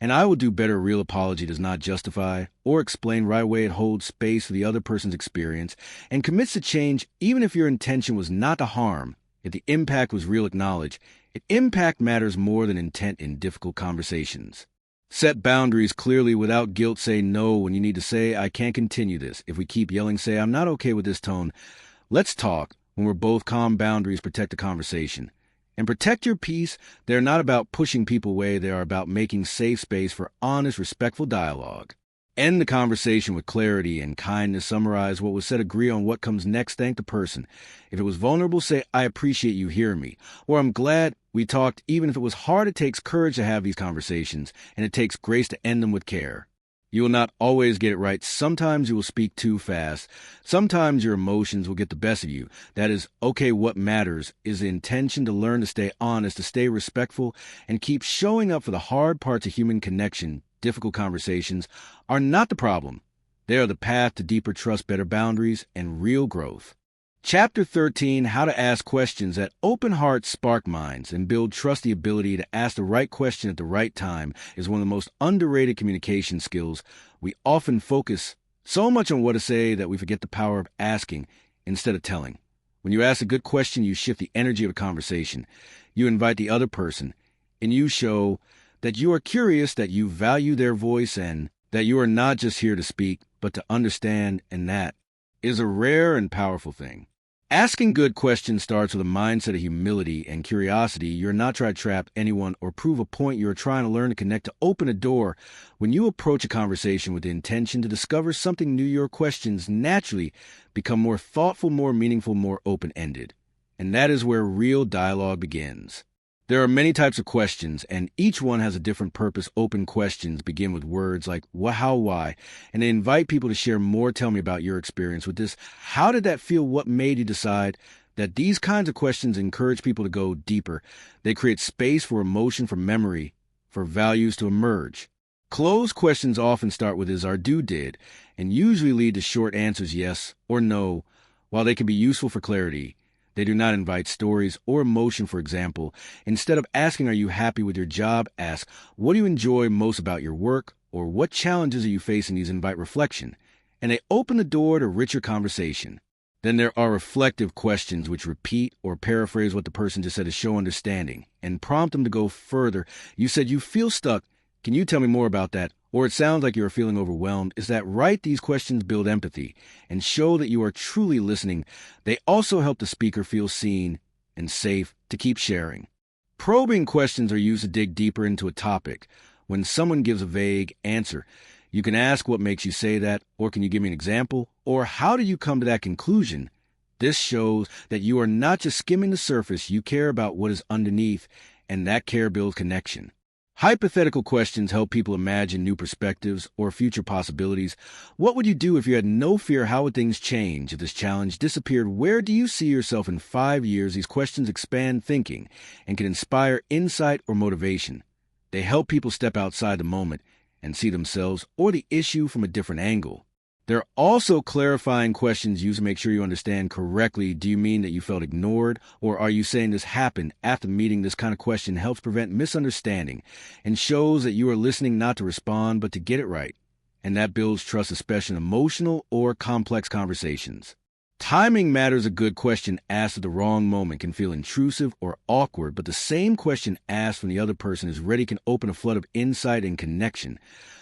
and I will do better." A real apology does not justify or explain right away. It holds space for the other person's experience and commits to change, even if your intention was not to harm. If the impact was real, acknowledge it. Impact matters more than intent in difficult conversations. Set boundaries clearly without guilt. Say no when you need to. Say, "I can't continue this." If we keep yelling, say, "I'm not okay with this tone. Let's talk." When we're both calm, boundaries protect the conversation. And protect your peace. They're not about pushing people away. They are about making safe space for honest, respectful dialogue. End the conversation with clarity and kindness. Summarize what was said. Agree on what comes next. Thank the person. If it was vulnerable, say, "I appreciate you hearing me," or "I'm glad we talked." Even if it was hard, it takes courage to have these conversations, and it takes grace to end them with care. You will not always get it right. Sometimes you will speak too fast. Sometimes your emotions will get the best of you. That is okay. What matters is the intention to learn to stay honest, to stay respectful, and keep showing up for the hard parts of human connection. Difficult conversations are not the problem. They are the path to deeper trust, better boundaries, and real growth. Chapter 13, How to Ask Questions that Open Hearts Spark Minds and Build Trust. The ability to ask the right question at the right time is one of the most underrated communication skills. We often focus so much on what to say that we forget the power of asking instead of telling. When you ask a good question, you shift the energy of a conversation. You invite the other person, and you show that you are curious, that you value their voice, and that you are not just here to speak, but to understand, and that is a rare and powerful thing. Asking good questions starts with a mindset of humility and curiosity. You're not trying to trap anyone or prove a point. You're trying to learn to connect, to open a door. When you approach a conversation with the intention to discover something new, your questions naturally become more thoughtful, more meaningful, more open-ended. And that is where real dialogue begins. There are many types of questions, and each one has a different purpose. Open questions begin with words like what, how, why, and they invite people to share more. Tell me about your experience with this. How did that feel? What made you decide? That these kinds of questions encourage people to go deeper. They create space for emotion, for memory, for values to emerge. Closed questions often start with is, are, do, did, and usually lead to short answers, yes or no. While they can be useful for clarity, they do not invite stories or emotion. For example, instead of asking, are you happy with your job? Ask, what do you enjoy most about your work? Or what challenges are you facing? These invite reflection, and they open the door to richer conversation. Then there are reflective questions which repeat or paraphrase what the person just said to show understanding and prompt them to go further. You said you feel stuck. Can you tell me more about that? Or it sounds like you are feeling overwhelmed. Is that right? These questions build empathy and show that you are truly listening. They also help the speaker feel seen and safe to keep sharing. Probing questions are used to dig deeper into a topic. When someone gives a vague answer, you can ask, what makes you say that? Or can you give me an example? Or how did you come to that conclusion? This shows that you are not just skimming the surface. You care about what is underneath, and that care builds connection. Hypothetical questions help people imagine new perspectives or future possibilities. What would you do if you had no fear? How would things change if this challenge disappeared? Where do you see yourself in 5 years? These questions expand thinking and can inspire insight or motivation. They help people step outside the moment and see themselves or the issue from a different angle. There are also clarifying questions used to make sure you understand correctly. Do you mean that you felt ignored? Or are you saying this happened after the meeting? This kind of question helps prevent misunderstanding and shows that you are listening not to respond, but to get it right. And that builds trust, especially in emotional or complex conversations. Timing matters. A good question asked at the wrong moment can feel intrusive or awkward, but the same question asked when the other person is ready can open a flood of insight and connection.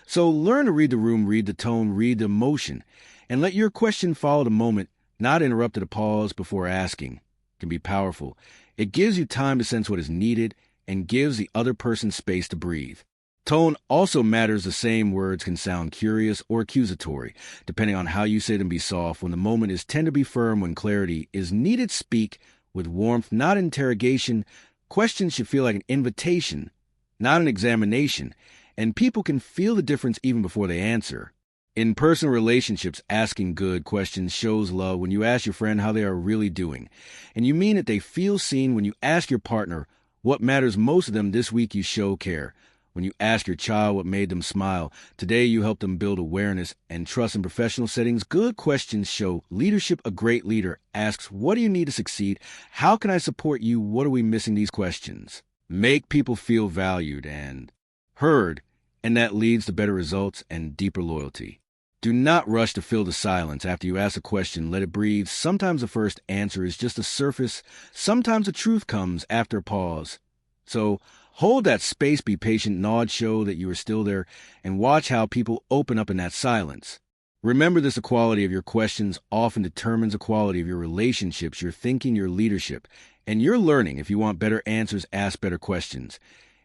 So learn to read the room, read the tone, read the emotion, and let your question follow the moment, not interrupt at a pause before asking. It can be powerful. It gives you time to sense what is needed and gives the other person space to breathe. Tone also matters. The same words can sound curious or accusatory, depending on how you say them. Be soft when the moment is, tend to be firm when clarity is needed. Speak with warmth, not interrogation. Questions should feel like an invitation, not an examination, and people can feel the difference even before they answer. In personal relationships, asking good questions shows love. When you ask your friend how they are really doing, and you mean that they feel seen. When you ask your partner what matters most to them this week, you show care. When you ask your child what made them smile, today you help them build awareness and trust in professional settings. Good questions show leadership. A great leader asks, what do you need to succeed? How can I support you? What are we missing? These questions make people feel valued and heard, and that leads to better results and deeper loyalty. Do not rush to fill the silence. After you ask a question, let it breathe. Sometimes the first answer is just a surface. Sometimes the truth comes after a pause. So hold that space, be patient, nod, show that you are still there, and watch how people open up in that silence. Remember this, the quality of your questions often determines the quality of your relationships, your thinking, your leadership, and your learning. If you want better answers, ask better questions.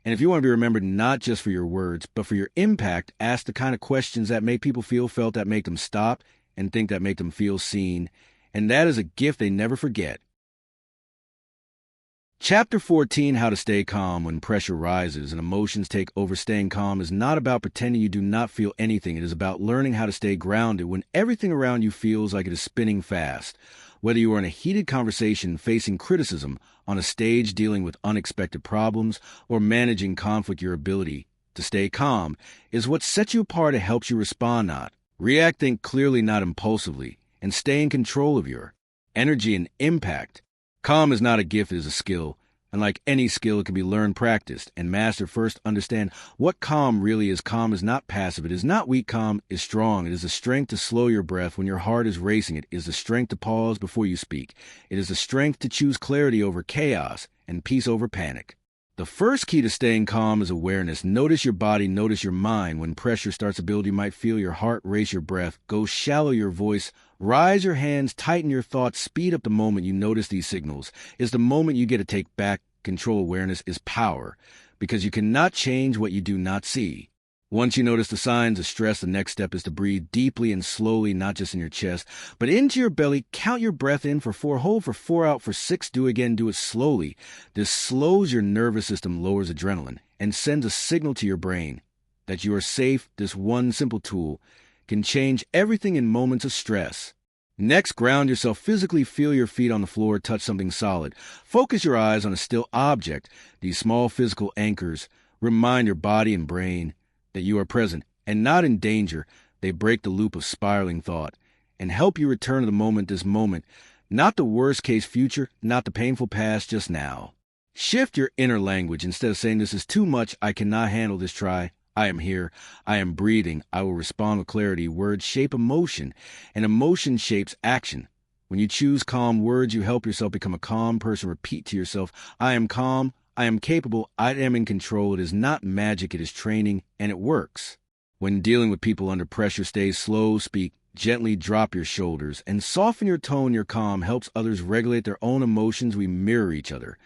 And if you want to be remembered not just for your words, but for your impact, ask the kind of questions that make people feel felt, that make them stop and think, that make them feel seen. And that is a gift they never forget. Chapter 14, How to Stay Calm When Pressure Rises and Emotions Take Over. Staying calm is not about pretending you do not feel anything. It is about learning how to stay grounded when everything around you feels like it is spinning fast. Whether you are in a heated conversation, facing criticism, on a stage dealing with unexpected problems, or managing conflict, your ability to stay calm is what sets you apart. It helps you respond, not react. Think clearly, not impulsively, and stay in control of your energy and impact. Calm is not a gift, it is a skill. And like any skill, it can be learned, practiced, and mastered. First, understand what calm really is. Calm is not passive. It is not weak. Calm is strong. It is the strength to slow your breath when your heart is racing. It is the strength to pause before you speak. It is the strength to choose clarity over chaos and peace over panic. The first key to staying calm is awareness. Notice your body, notice your mind. When pressure starts to build, you might feel your heart race, your breath go shallow, your voice rise, your hands tighten, your thoughts speed up. The moment you notice these signals is the moment you get to take back control. Awareness is power, because you cannot change what you do not see. Once you notice the signs of stress, the next step is to breathe deeply and slowly, not just in your chest, but into your belly. Count your breath in for 4, hold for 4, out for 6. Do again, do it slowly. This slows your nervous system, lowers adrenaline, and sends a signal to your brain that you are safe. This one simple tool can change everything in moments of stress. Next, ground yourself physically. Feel your feet on the floor, touch something solid. Focus your eyes on a still object. These small physical anchors remind your body and brain that you are present and not in danger. They break the loop of spiraling thought and help you return to the moment, this moment, not the worst-case future, not the painful past, just now. Shift your inner language. Instead of saying, "This is too much, I cannot handle this," try, "I am here, I am breathing, I will respond with clarity." Words shape emotion, and emotion shapes action. When you choose calm words, you help yourself become a calm person. Repeat to yourself, "I am calm, I am capable, I am in control." It is not magic, it is training, and it works. When dealing with people under pressure, stay slow, speak gently, drop your shoulders, and soften your tone. Your calm helps others regulate their own emotions. We mirror each other.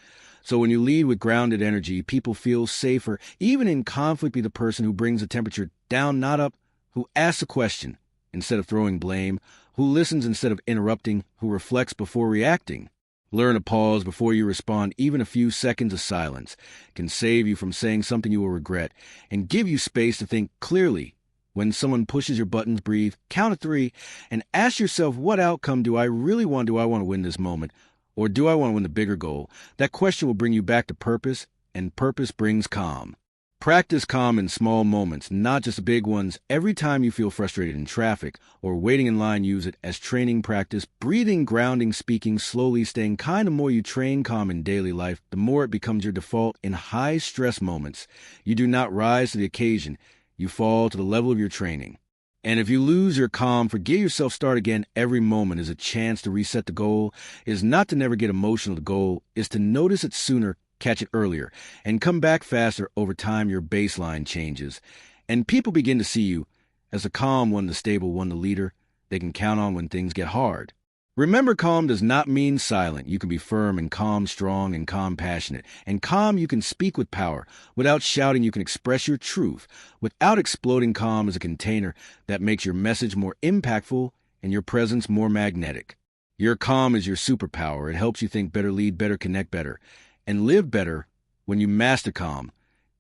So when you lead with grounded energy, people feel safer. Even in conflict, be the person who brings the temperature down, not up, who asks a question instead of throwing blame, who listens instead of interrupting, who reflects before reacting. Learn to pause before you respond. Even a few seconds of silence can save you from saying something you will regret and give you space to think clearly. When someone pushes your buttons, breathe, count to 3, and ask yourself, what outcome do I really want? Do I want to win this moment, or do I want to win the bigger goal? That question will bring you back to purpose, and purpose brings calm. Practice calm in small moments, not just the big ones. Every time you feel frustrated in traffic or waiting in line, use it as training practice. Breathing, grounding, speaking slowly, staying kind. The more you train calm in daily life, the more it becomes your default. In high-stress moments, you do not rise to the occasion. You fall to the level of your training. And if you lose your calm, forgive yourself, start again. Every moment is a chance to reset. The goal is not to never get emotional. The goal is to notice it sooner, catch it earlier, and come back faster. Over time, your baseline changes, and people begin to see you as the calm one, the stable one, the leader they can count on when things get hard. Remember, calm does not mean silent. You can be firm and calm, strong and calm, passionate. And calm, you can speak with power. Without shouting, you can express your truth. Without exploding, calm is a container that makes your message more impactful and your presence more magnetic. Your calm is your superpower. It helps you think better, lead better, connect better, and live better. When you master calm,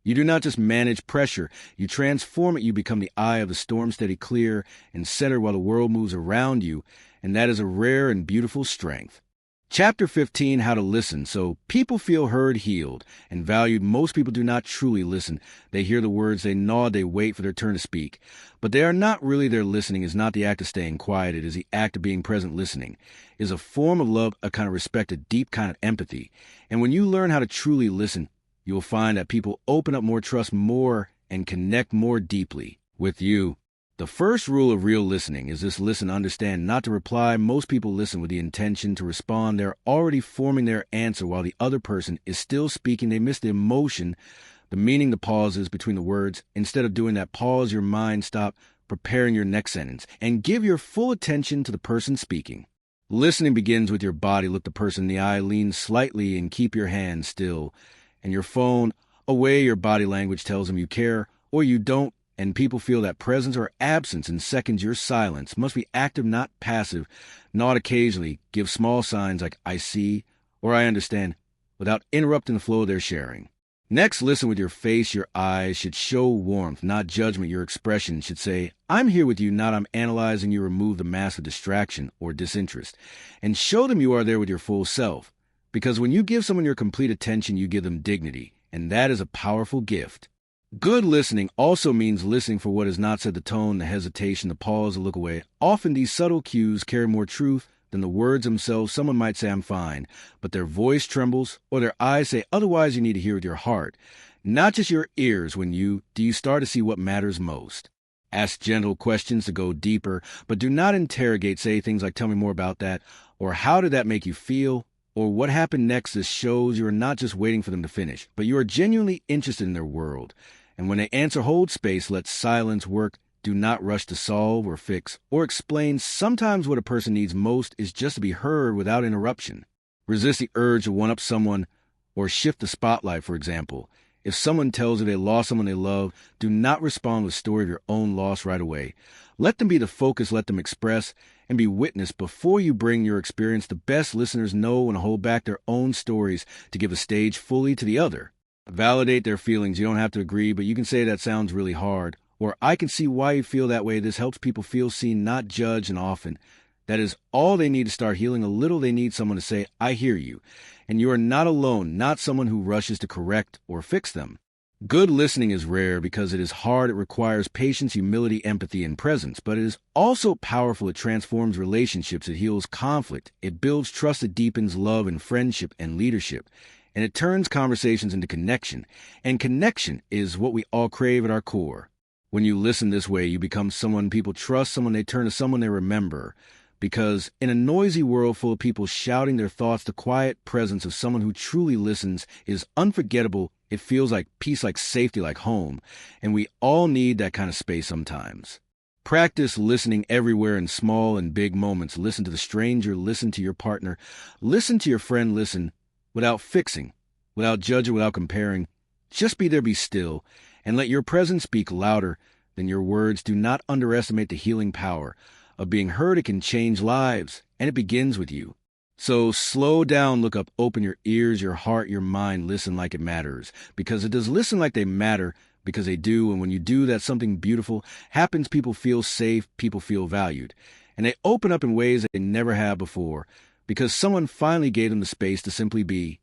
you do not just manage pressure, you transform it. You become the eye of the storm, steady, clear, and center while the world moves around you, and that is a rare and beautiful strength. Chapter 15, How to Listen. So people feel heard, healed, and valued. Most people do not truly listen. They hear the words, they nod, they wait for their turn to speak. But they are not really there. Listening is not the act of staying quiet. It is the act of being present. Listening is a form of love, a kind of respect, a deep kind of empathy. And when you learn how to truly listen, you will find that people open up more, trust more, and connect more deeply with you. The first rule of real listening is this: listen, understand, not to reply. Most people listen with the intention to respond. They're already forming their answer while the other person is still speaking. They miss the emotion, the meaning, the pauses between the words. Instead of doing that, pause your mind, stop preparing your next sentence, and give your full attention to the person speaking. Listening begins with your body. Look the person in the eye, lean slightly, and keep your hand still. And your phone away. Your body language tells them you care or you don't. And people feel that presence or absence in seconds. Your silence must be active, not passive. Nod occasionally. Give small signs like "I see" or "I understand" without interrupting the flow of their sharing. Next, listen with your face. Your eyes should show warmth, not judgment. Your expression should say, "I'm here with you," not "I'm analyzing you." Remove the mask of distraction or disinterest and show them you are there with your full self. Because when you give someone your complete attention, you give them dignity, and that is a powerful gift. Good listening also means listening for what is not said, the tone, the hesitation, the pause, the look away. Often these subtle cues carry more truth than the words themselves. Someone might say, "I'm fine," but their voice trembles or their eyes say otherwise. You need to hear with your heart, not just your ears. When do you start to see what matters most? Ask gentle questions to go deeper, but do not interrogate. Say things like, "Tell me more about that," or "How did that make you feel?" or what happened next. This shows you are not just waiting for them to finish, but you are genuinely interested in their world. And when they answer, hold space, let silence work. Do not rush to solve or fix or explain. Sometimes what a person needs most is just to be heard without interruption. Resist the urge to one-up someone or shift the spotlight, for example. If someone tells you they lost someone they love, do not respond with a story of your own loss right away. Let them be the focus, let them express and be witness before you bring your experience. The best listeners know when to hold back their own stories to give a stage fully to the other. Validate their feelings. You don't have to agree, but you can say that sounds really hard. Or I can see why you feel that way. This helps people feel seen, not judged, and often that is all they need to start healing a little. They need someone to say, I hear you. And you are not alone, not someone who rushes to correct or fix them. Good listening is rare because it is hard. It requires patience, humility, empathy, and presence. But it is also powerful. It transforms relationships. It heals conflict. It builds trust. It deepens love and friendship and leadership. And it turns conversations into connection. And connection is what we all crave at our core. When you listen this way, you become someone people trust, someone they turn to, someone they remember. Because in a noisy world full of people shouting their thoughts, the quiet presence of someone who truly listens is unforgettable. It feels like peace, like safety, like home. And we all need that kind of space sometimes. Practice listening everywhere in small and big moments. Listen to the stranger, listen to your partner, listen to your friend, listen without fixing, without judging, without comparing. Just be there, be still, and let your presence speak louder than your words. Do not underestimate the healing power of being heard. It can change lives, and it begins with you. So slow down, look up, open your ears, your heart, your mind, listen like it matters. Because it does listen like they matter, because they do. And when you do that, something beautiful happens. People feel safe, people feel valued. And they open up in ways that they never have before, because someone finally gave them the space to simply be.